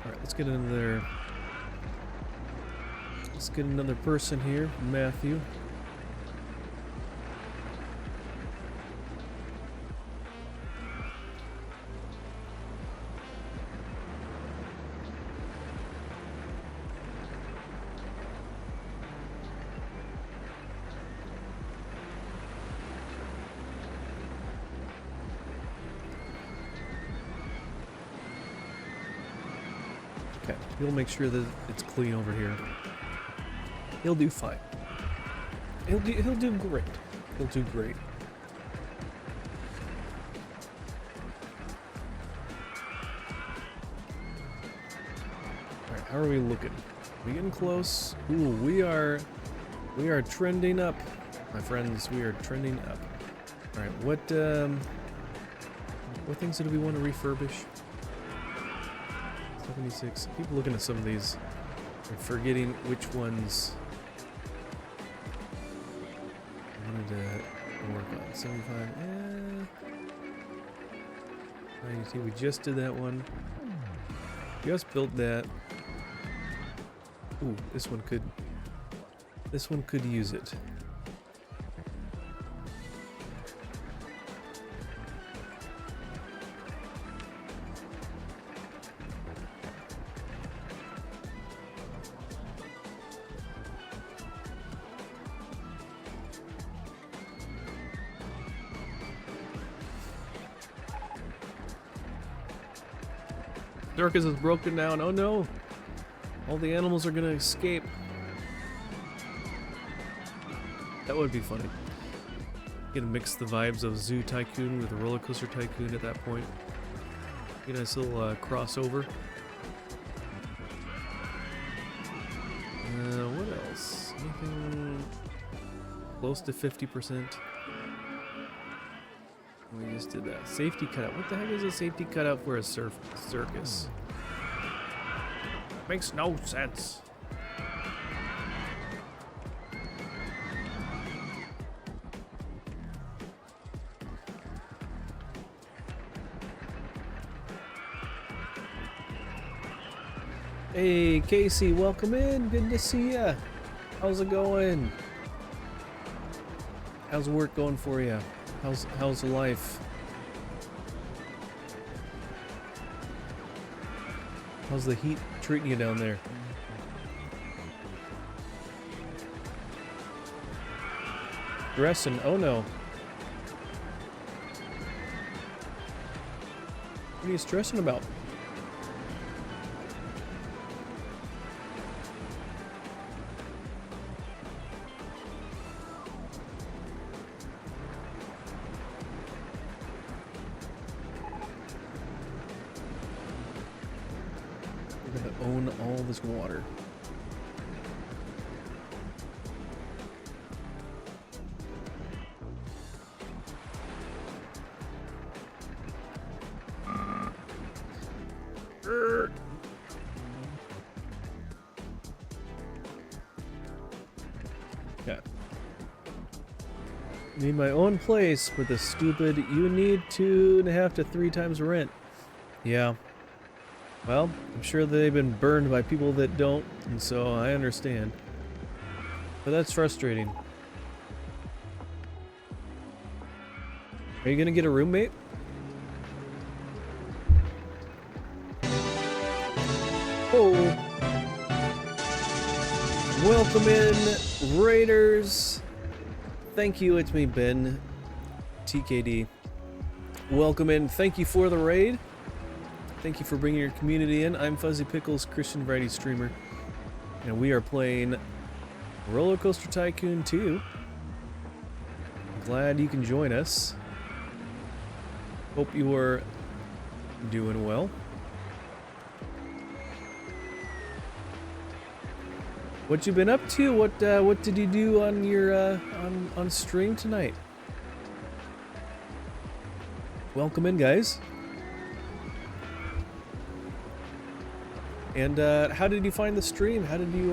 Alright, let's get another person here, Matthew. Okay. He'll make sure that it's clean over here. He'll do fine. He'll do great. He'll do great. Alright, how are we looking? We getting close? Ooh, we are trending up, my friends. We are trending up. Alright, what things do we want to refurbish? 76. I keep looking at some of these and forgetting which ones I wanted to work on. 75. 92. We just did that one. Just built that. Ooh, this one could use it. Circus is broken down. Oh no! All the animals are gonna escape. That would be funny. Gonna mix the vibes of Zoo Tycoon with the Rollercoaster Tycoon at that point. Get a nice little crossover. What else? Anything close to 50%? We just did that. Safety cutout. What the heck is a safety cutout for a circus? Makes no sense. Hey, Casey, welcome in. Good to see ya. How's it going? How's work going for you? How's life? How's the heat treating you down there? Stressing? Oh no. What are you stressing about? Own all this water. Yeah. Need my own place with a stupid, you need 2.5 to 3 times rent. Yeah. Well, I'm sure they've been burned by people that don't, and so I understand. But that's frustrating. Are you gonna get a roommate? Oh! Welcome in, Raiders! Thank you, it's me, Ben. TKD. Welcome in, thank you for the raid. Thank you for bringing your community in. I'm Fuzzy Pickles, Christian variety streamer, and we are playing Rollercoaster Tycoon 2. Glad you can join us. Hope you are doing well. What you been up to? What did you do on your on stream tonight? Welcome in, guys. And how did you find the stream? How did you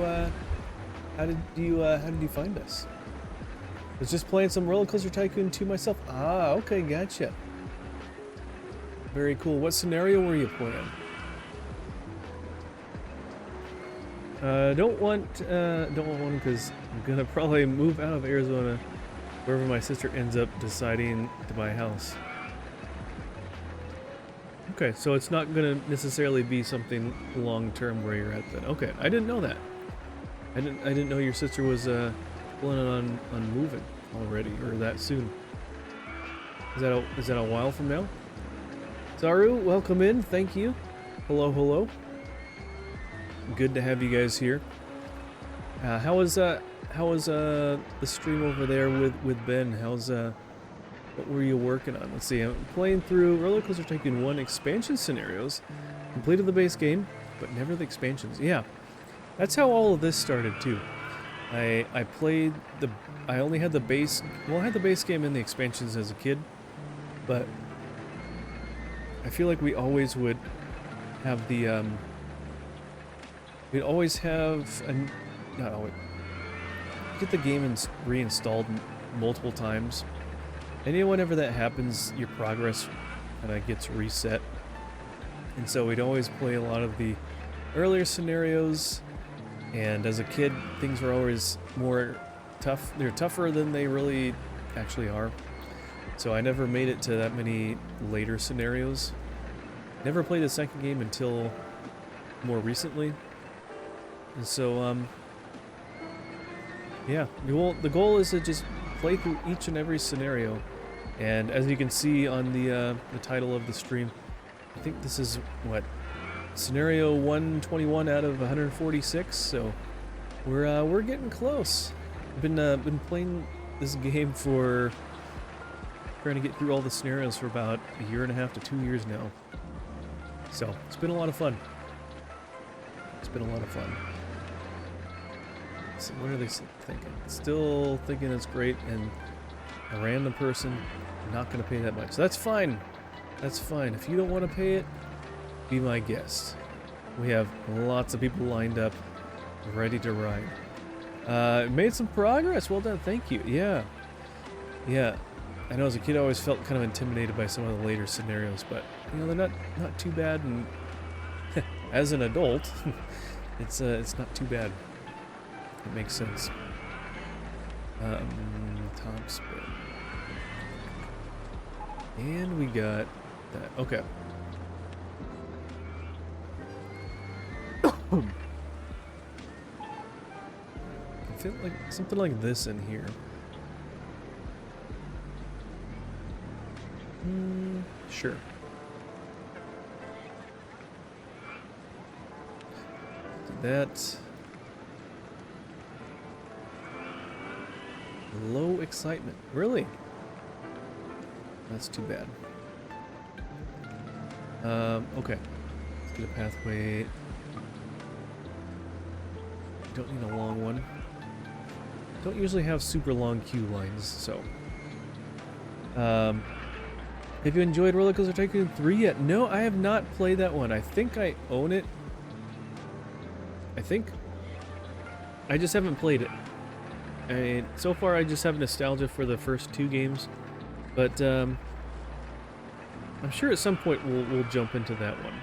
find us? I was just playing some Rollercoaster Tycoon 2 myself. Ah, okay, gotcha. Very cool. What scenario were you playing? Don't want one because I'm gonna probably move out of Arizona wherever my sister ends up deciding to buy a house. Okay, so it's not gonna necessarily be something long term where you're at then. Okay, I didn't know that. I didn't know your sister was planning on moving already or that soon. Is that a while from now? Zaru, welcome in. Thank you. Hello, hello. good to have you guys here. How was the stream over there with Ben? What were you working on? Let's see. I'm playing through Rollercoaster Tycoon 1 expansion scenarios. Completed the base game, but never the expansions. Yeah, that's how all of this started too. I only had the base. Well, I had the base game and the expansions as a kid, but I feel like we always would have the we'd always have not always get the game reinstalled multiple times, and whenever that happens, your progress kind of gets reset. And so we'd always play a lot of the earlier scenarios, and as a kid, things were always more tough. They're tougher than they really actually are. So I never made it to that many later scenarios. Never played the second game until more recently. And so, yeah, the goal is to just play through each and every scenario. And as you can see on the title of the stream, I think this is, what, scenario 121 out of 146, so we're getting close. I've been playing this game for trying to get through all the scenarios for about a year and a half to 2 years now. So it's been a lot of fun. It's been a lot of fun. So what are they thinking? Still thinking it's great, and a random person not going to pay that much. So that's fine. That's fine. If you don't want to pay it, be my guest. We have lots of people lined up, ready to ride. Made some progress. Well done. Thank you. Yeah. Yeah. I know as a kid I always felt kind of intimidated by some of the later scenarios, but you know, they're not too bad, and as an adult, it's not too bad. It makes sense. Top spin. And we got that. Okay. I feel like something like this in here. Sure. That. Low excitement. Really? That's too bad. Okay. Let's get a pathway. Don't need a long one. Don't usually have super long queue lines, so. Have you enjoyed Rollercoaster Tycoon 3 yet? No, I have not played that one. I think I own it. I think. I just haven't played it. And so far, I just have nostalgia for the first two games, but I'm sure at some point we'll jump into that one.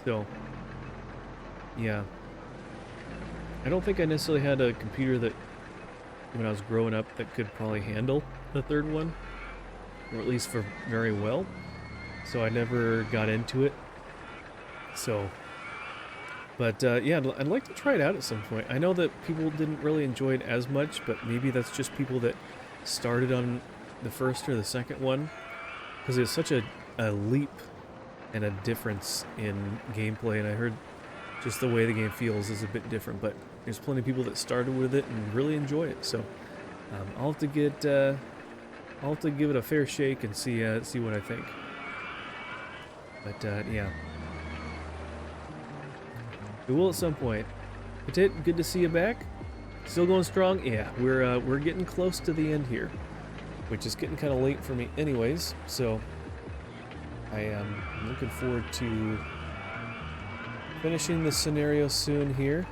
So, yeah. I don't think I necessarily had a computer that, when I was growing up, that could probably handle the third one, or at least for very well. So I never got into it. So. But yeah, I'd like to try it out at some point. I know that people didn't really enjoy it as much, but maybe that's just people that started on the first or the second one, because it's such a leap and a difference in gameplay, and I heard just the way the game feels is a bit different, but there's plenty of people that started with it and really enjoy it, so I'll have to give it a fair shake and see what I think. But yeah. We will at some point. Petit, good to see you back. Still going strong? Yeah, we're getting close to the end here, which is getting kind of late for me anyways, so I am looking forward to finishing this scenario soon here.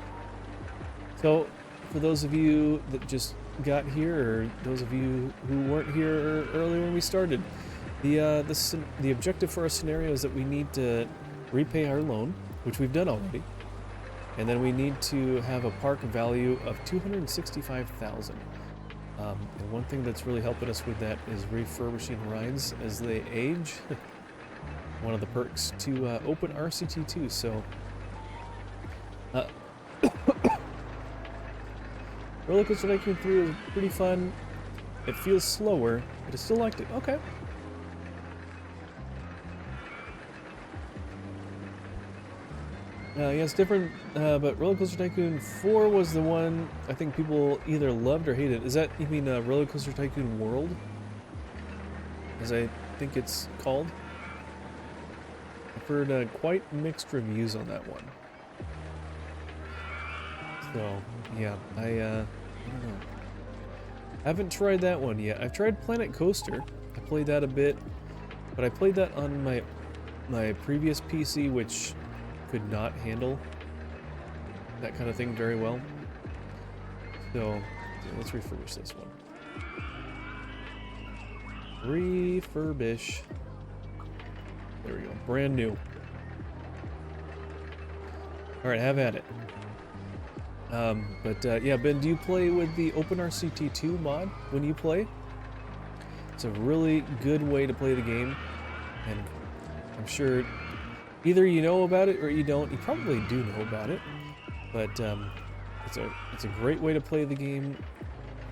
So, for those of you that just got here, or those of you who weren't here earlier when we started, the objective for our scenario is that we need to repay our loan, which we've done already. And then we need to have a park value of $265,000. And one thing that's really helping us with that is refurbishing rides as they age. One of the perks to open RCT2. So, Rollercoaster Tycoon 3 was pretty fun. It feels slower, but I still liked it. Okay. Yeah, it's different, but Rollercoaster Tycoon 4 was the one I think people either loved or hated. Is that, you mean Rollercoaster Tycoon World? As I think it's called? I've heard quite mixed reviews on that one. So, yeah, I don't know. I haven't tried that one yet. I've tried Planet Coaster. I played that a bit, but I played that on my previous PC, which could not handle that kind of thing very well. So, yeah, let's refurbish this one. Refurbish. There we go. Brand new. Alright, have at it. Yeah, Ben, do you play with the OpenRCT2 mod when you play? It's a really good way to play the game, and I'm sure either you know about it or you don't. You probably do know about it, but it's a great way to play the game.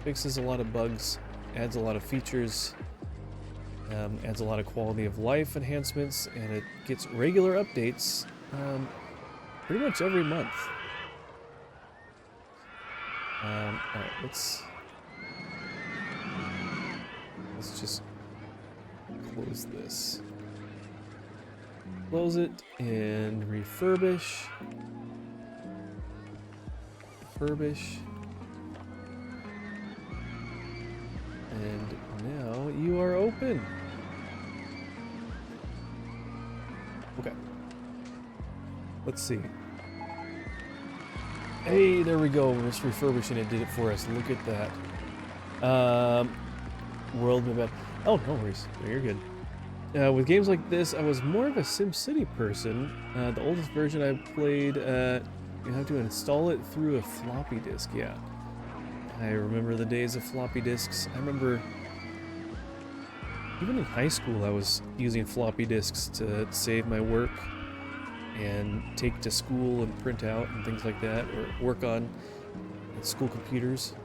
Fixes a lot of bugs, adds a lot of features, adds a lot of quality of life enhancements, and it gets regular updates pretty much every month. Alright, let's just close this. Close it and refurbish. Refurbish. And now you are open. Okay. Let's see. Hey, there we go. Just refurbishing it did it for us. Look at that. World map. Oh, no worries. You're good. With games like this, I was more of a SimCity person. The oldest version I played, you have to install it through a floppy disk. Yeah, I remember the days of floppy disks. I remember even in high school, I was using floppy disks to save my work and take to school and print out and things like that, or work on school computers.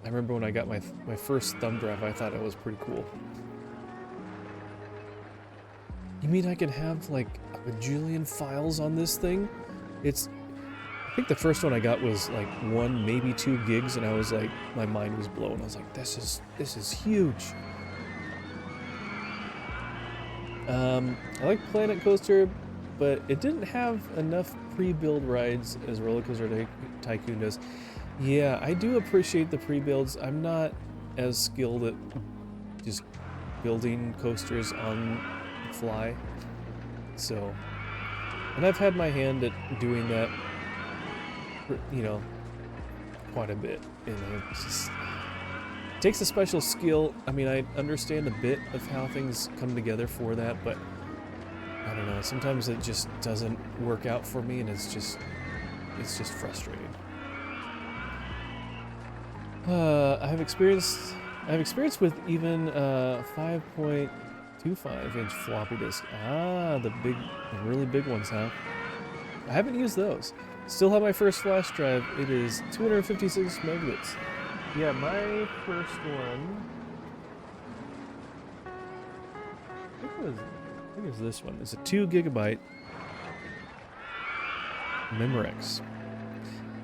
I remember when I got my first thumb drive, I thought it was pretty cool. You mean I can have like a bajillion files on this thing? I think the first one I got was like 1, maybe 2 gigs, and I was like, my mind was blown. I was like, this is huge. I like Planet Coaster, but it didn't have enough pre-build rides as Rollercoaster Tycoon does. Yeah, I do appreciate the pre-builds. I'm not as skilled at just building coasters on the fly. So, and I've had my hand at doing that, you know, quite a bit. And it just takes a special skill. I mean, I understand a bit of how things come together for that, but I don't know. Sometimes it just doesn't work out for me, and it's just frustrating. I have experience with even 5.25-inch floppy disk. Ah, the really big ones, huh? I haven't used those. Still have my first flash drive. It is 256 megabits. Yeah, my first one. I think it was this one. It's a 2 gigabyte Memorex.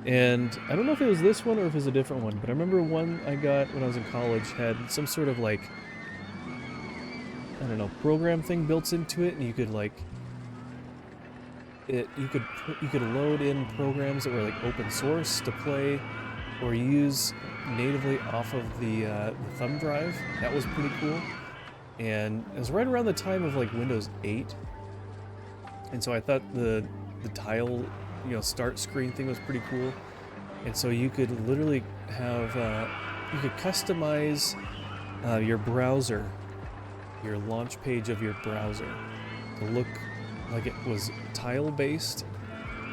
And I don't know if it was this one or if it was a different one, but I remember one I got when I was in college had some sort of like, I don't know, program thing built into it, and you could like you could load in programs that were like open source to play or use natively off of the thumb drive. That was pretty cool. And it was right around the time of like Windows 8, and so I thought the tile, you know, start screen thing was pretty cool. And so you could literally have you could customize your browser, your launch page of your browser, to look like it was tile based,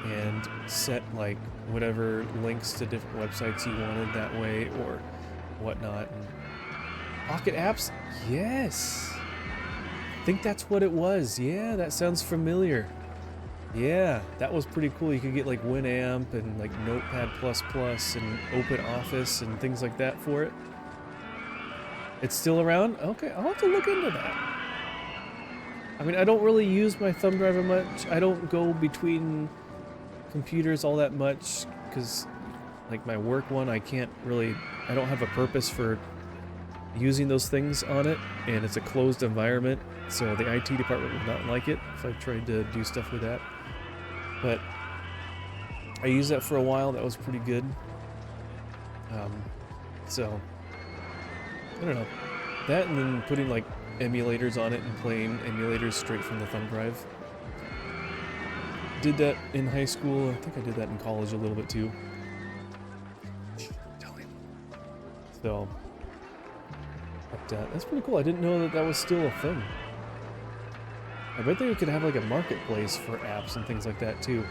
and set like whatever links to different websites you wanted that way or whatnot. And Pocket Apps, yes, I think that's what it was. Yeah, that sounds familiar. Yeah, that was pretty cool. You could get like Winamp and like Notepad++ and OpenOffice and things like that for it. It's still around? Okay, I'll have to look into that. I mean, I don't really use my thumb drive much. I don't go between computers all that much because, like, my work one, I don't have a purpose for using those things on it, and it's a closed environment, so the IT department would not like it if I tried to do stuff with that. But I used that for a while. That was pretty good. So I don't know. That and then putting like emulators on it and playing emulators straight from the thumb drive. Did that in high school. I think I did that in college a little bit too. So, but that's pretty cool. I didn't know that that was still a thing. I bet they could have like a marketplace for apps and things like that too.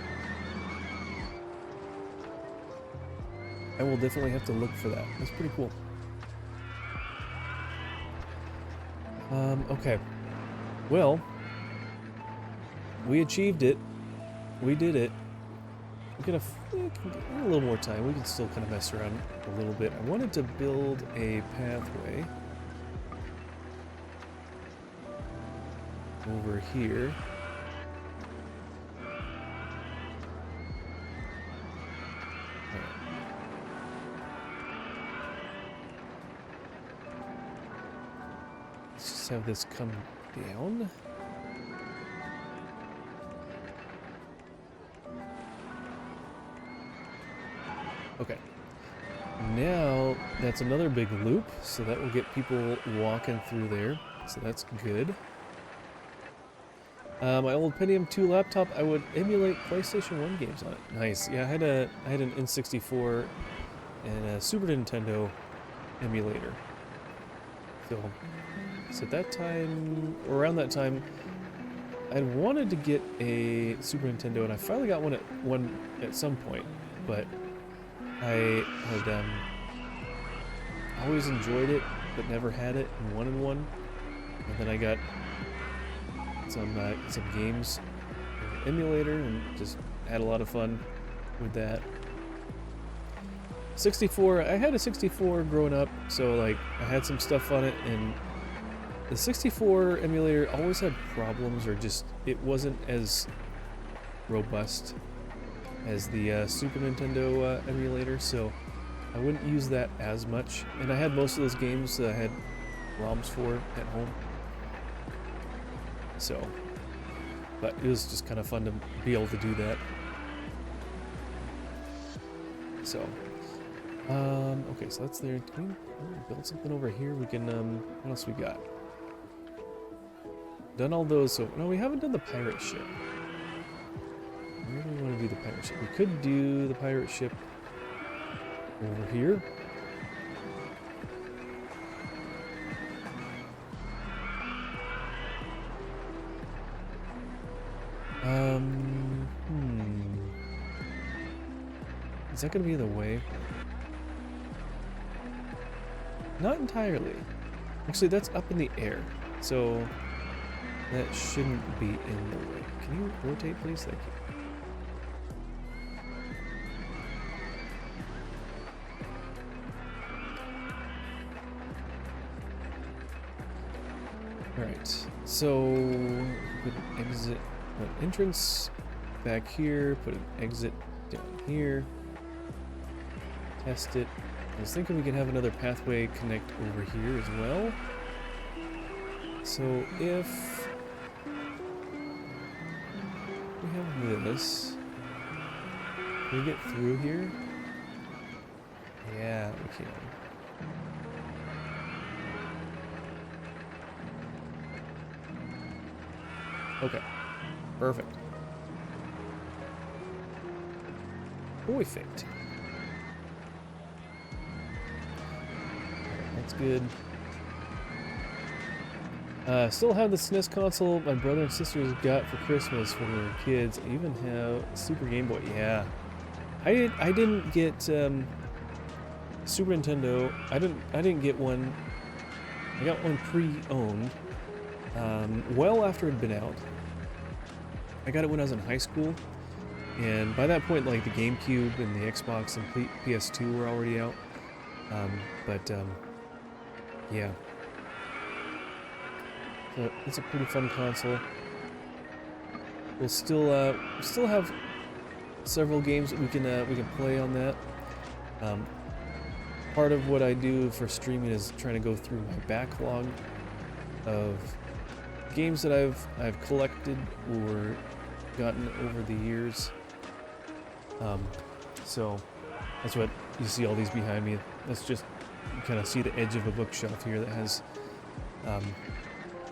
I will definitely have to look for that. That's pretty cool. Okay. Well, we achieved it. We did it. We're gonna get a little more time. We can still kind of mess around a little bit. I wanted to build a pathway over here. Let's just have this come down. Okay. Now that's another big loop, so that will get people walking through there. So that's good. My old Pentium 2 laptop, I would emulate PlayStation 1 games on it. Nice. Yeah, I had an N64 and a Super Nintendo emulator. So at that time, around that time, I wanted to get a Super Nintendo, and I finally got one at some point, but I had always enjoyed it, but never had it and wanted one. And then I got some games emulator and just had a lot of fun with that. 64, I had a 64 growing up, so like I had some stuff on it, and the 64 emulator always had problems, or just it wasn't as robust as the Super Nintendo emulator, so I wouldn't use that as much. And I had most of those games that I had ROMs for at home. So, but it was just kind of fun to be able to do that. So, okay, so that's there. Can we build something over here? We can, what else we got? Done all those, so, no, we haven't done the pirate ship. Where do we want to do the pirate ship? We could do the pirate ship over here. Is that going to be the way? Not entirely. Actually, that's up in the air, so that shouldn't be in the way. Can you rotate, please? Thank you. Alright, so put an exit, an entrance back here, put an exit down here, test it. I was thinking we could have another pathway connect over here as well. So if we have this, can we get through here? Yeah, we can. Okay, perfect. Perfect. That's good. Still have the SNES console my brother and sisters got for Christmas when we were kids. I even have Super Game Boy. Yeah, I didn't get Super Nintendo. I didn't get one. I got one pre-owned. Well after it had been out. I got it when I was in high school, and by that point, like the GameCube and the Xbox and PS2 were already out. Yeah. So it's a pretty fun console. we'll still have several games that we can play on that. Part of what I do for streaming is trying to go through my backlog of games that I've collected or gotten over the years. So that's what you see all these behind me. That's just, you kind of see the edge of a bookshelf here that has a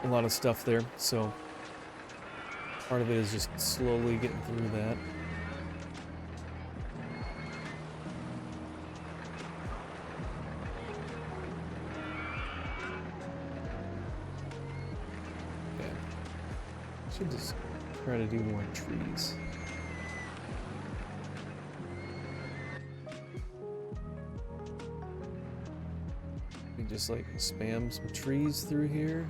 lot of stuff there. So part of it is just slowly getting through that. Okay. Should just try to do more trees. We just like spam some trees through here.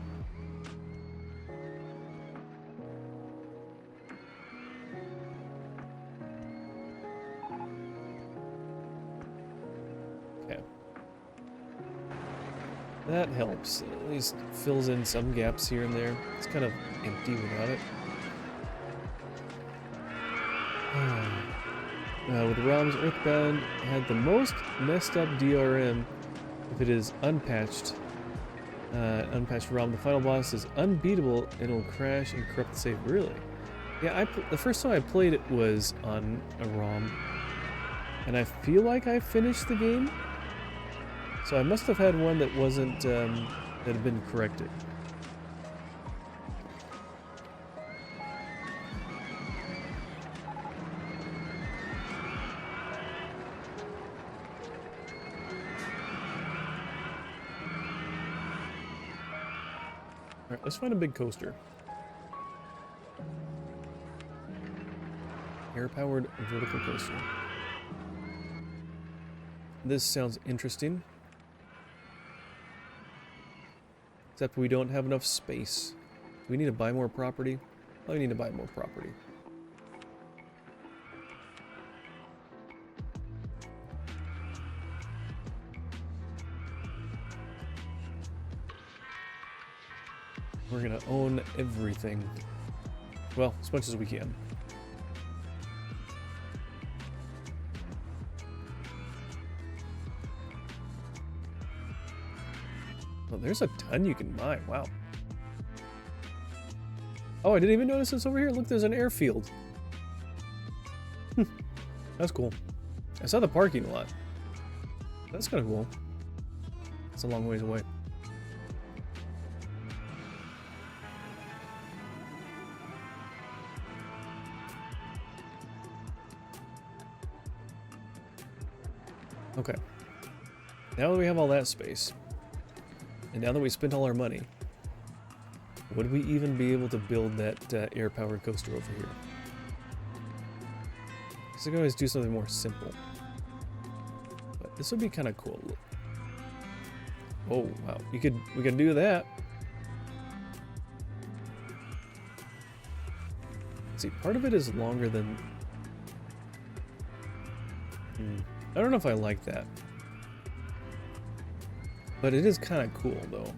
Okay. That helps. At least fills in some gaps here and there. It's kind of empty without it. With ROMs, Earthbound had the most messed up DRM if it is unpatched. Unpatched ROM. The final boss is unbeatable and it'll crash and corrupt the save. Really? Yeah, the first time I played it was on a ROM, and I feel like I finished the game. So I must have had one that wasn't that had been corrected. Alright, let's find a big coaster. Air-powered vertical coaster. This sounds interesting. Except we don't have enough space. Do we need to buy more property? Oh, we need to buy more property. We're gonna own everything. Well, as much as we can. Oh, there's a ton you can buy. Wow. Oh, I didn't even notice this over here. Look, there's an airfield. That's cool. I saw the parking lot. That's kind of cool. It's a long ways away. Okay. Now that we have all that space, and now that we spent all our money, would we even be able to build that air-powered coaster over here? So I can always do something more simple. But this would be kind of cool. Oh wow, we could do that. Let's see, part of it is longer than. I don't know if I like that. But it is kind of cool, though.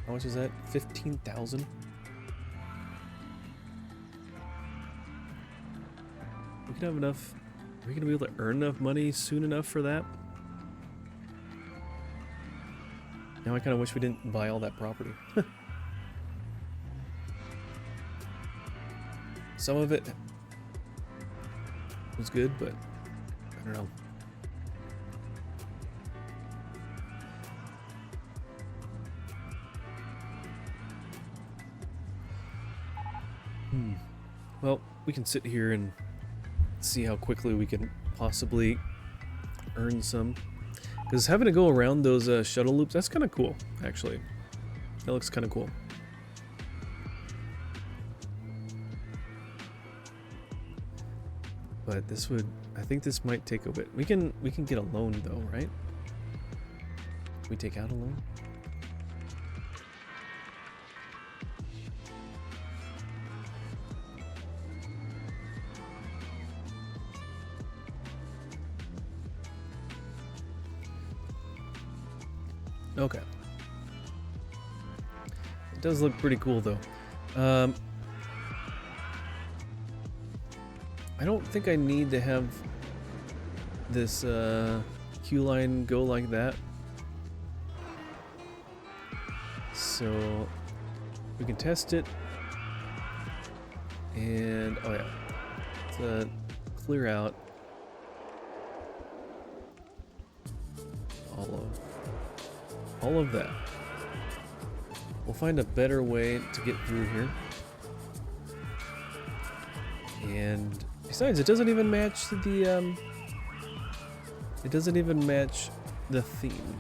How much is that? 15,000? We could have enough. Are we going to be able to earn enough money soon enough for that? Now I kind of wish we didn't buy all that property. Some of it was good, but I don't know. Well, we can sit here and see how quickly we can possibly earn some. Because having to go around those shuttle loops, that's kind of cool, actually. That looks kind of cool. But this would, I think this might take a bit. We can get a loan though, right? Can we take out a loan? Okay. It does look pretty cool though. I don't think I need to have this queue line go like that. So we can test it. And oh yeah, let's clear out all of that. We'll find a better way to get through here. And besides, it doesn't even match the it doesn't even match the theme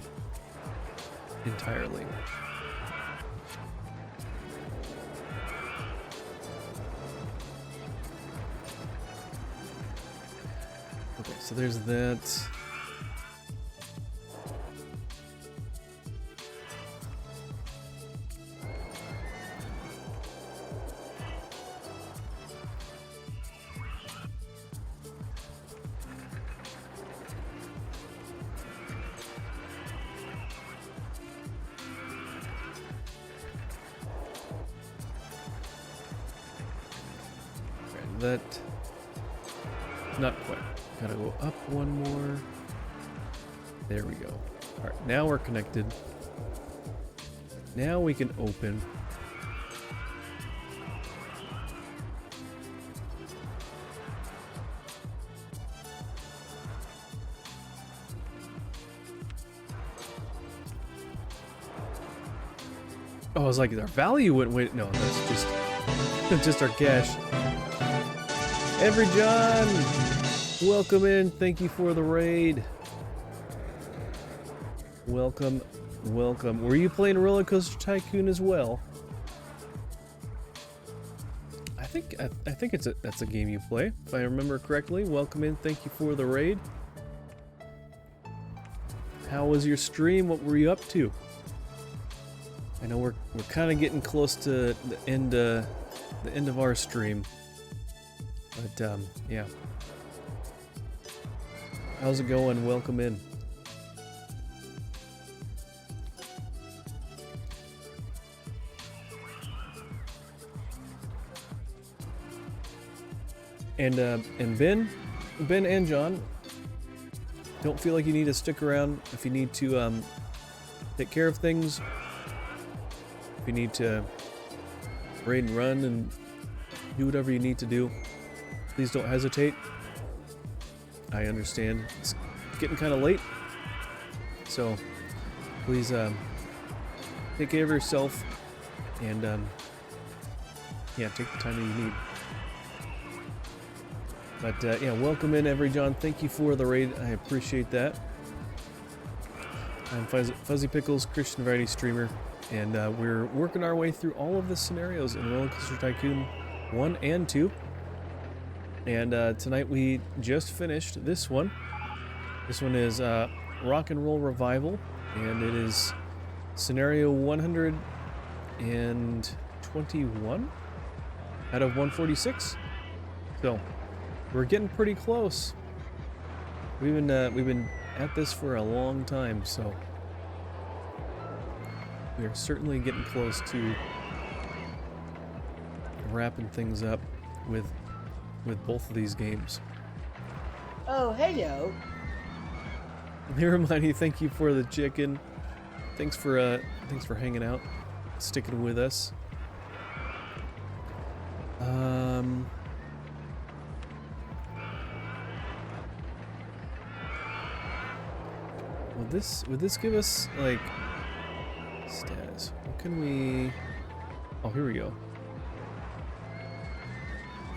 entirely. Okay, so there's that. That, not quite. Gotta go up one more. There we go. All right, now we're connected. Now we can open. Oh, I was like, our value went, wait, no, that's just our cash. Every John, welcome in. Thank you for the raid. Welcome, welcome. Were you playing Rollercoaster Tycoon as well? I think that's a game you play, if I remember correctly. Welcome in. Thank you for the raid. How was your stream? What were you up to? I know we're kind of getting close to the end of our stream. But, yeah. How's it going? Welcome in. And Ben and John, don't feel like you need to stick around if you need to, take care of things. If you need to raid and run and do whatever you need to do. Please don't hesitate. I understand it's getting kind of late, so please take care of yourself and yeah, take the time that you need. But yeah, welcome in, Every John. Thank you for the raid. I appreciate that. I'm Fuzzy Pickles, Christian Variety Streamer, and we're working our way through all of the scenarios in Rollercoaster Tycoon 1 and 2. And tonight we just finished this one. This one is Rock and Roll Revival, and it is scenario 121 out of 146. So we're getting pretty close. We've been at this for a long time, so we are certainly getting close to wrapping things up with both of these games. Oh, hello. Miramani, thank you for the chicken. Thanks for hanging out, sticking with us. Would this give us like stats? What can we? Oh, here we go.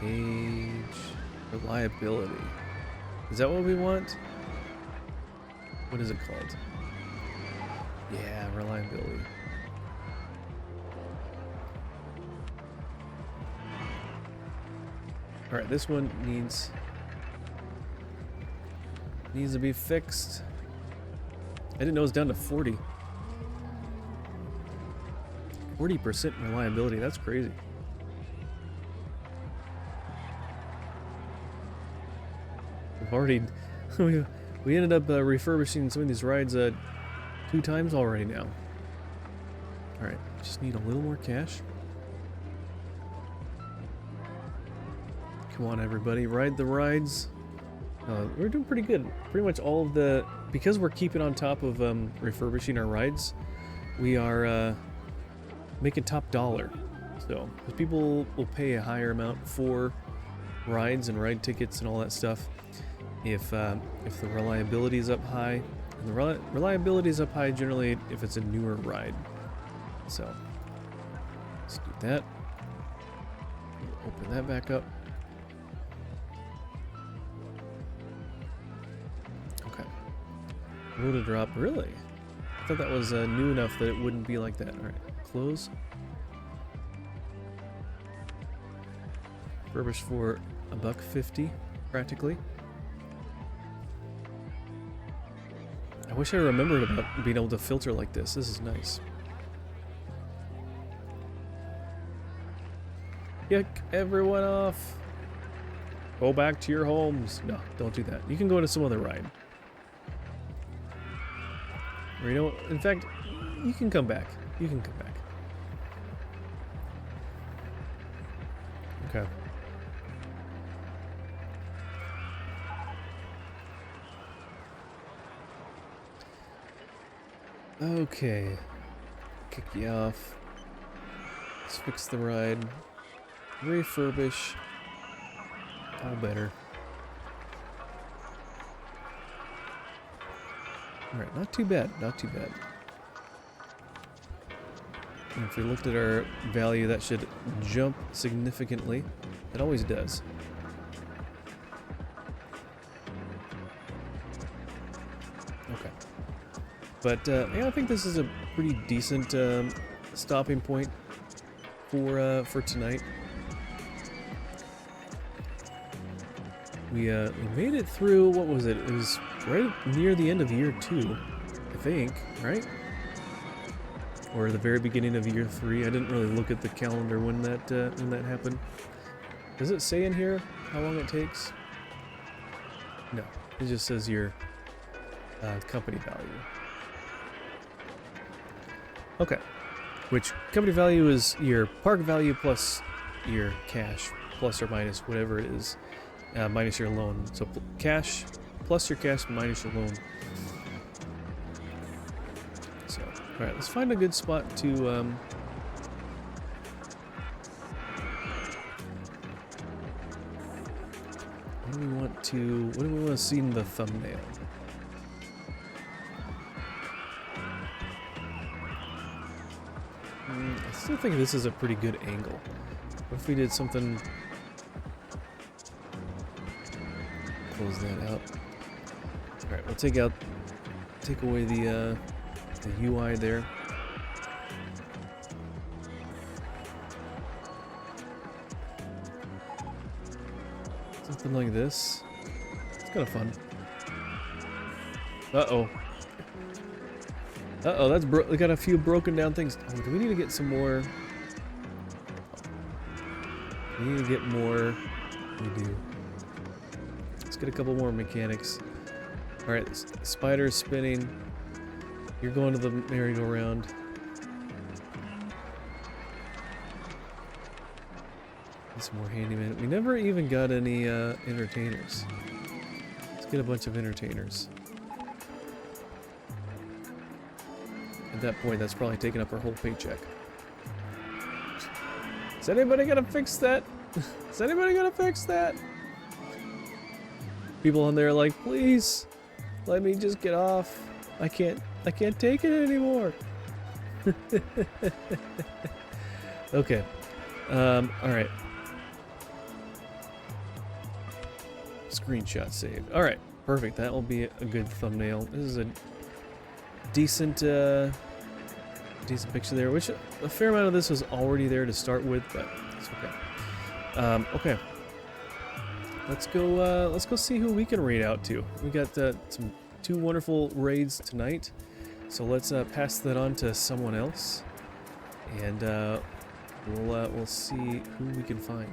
Age, reliability. Is that what we want? What is it called? Yeah, reliability. All right, this one needs to be fixed. I didn't know it was down to 40. 40% reliability. That's crazy. We've already we ended up refurbishing some of these rides 2 times already now. All right, just need a little more cash. Can Come on, everybody, ride the rides. We're doing pretty good. Pretty much all of the... Because we're keeping on top of refurbishing our rides, we are making top dollar. So, because people will pay a higher amount for rides and ride tickets and all that stuff if the reliability is up high. And the reliability is up high generally if it's a newer ride. So, let's do that. Open that back up. Okay. Rotor drop, really? I thought that was new enough that it wouldn't be like that. Alright, close. Refurbish for $1.50, practically. I wish I remembered about being able to filter like this. This is nice. Kick everyone off. Go back to your homes. No, don't do that. You can go to some other ride. Or you know, in fact, you can come back. You can come back. Okay. Okay. Kick you off. Let's fix the ride. Refurbish. All better. Alright, not too bad, not too bad. And if we looked at our value, that should jump significantly. It always does. Okay. But yeah, I think this is a pretty decent stopping point for tonight. We made it through, what was it? It was right near the end of year 2, I think, right? Or the very beginning of year 3. I didn't really look at the calendar when that happened. Does it say in here how long it takes? No, it just says your company value. Okay, which company value is your park value plus your cash, plus or minus whatever it is. Minus your loan. So cash plus your cash minus your loan. So, alright, let's find a good spot to what do we want to see in the thumbnail? I still think this is a pretty good angle. What if we did something? Close that out. Alright, we'll take away the UI there. Something like this. It's kind of fun. Uh-oh. Uh-oh, we got a few broken down things. Oh, do we need to get some more? We need to get more. We do. Let's get a couple more mechanics. Alright, spider's spinning. You're going to the merry-go-round. Get some more handyman. We never even got any entertainers. Let's get a bunch of entertainers. At that point, that's probably taking up our whole paycheck. Is anybody gonna fix that? Is anybody gonna fix that? People on there are like, please, let me just get off. I can't take it anymore. Okay. Alright. Screenshot saved. Alright, perfect. That will be a good thumbnail. This is a decent decent picture there, which a fair amount of this was already there to start with, but it's okay. Okay. Let's go see who we can raid out to. We got two wonderful raids tonight, so let's pass that on to someone else, and we'll see who we can find.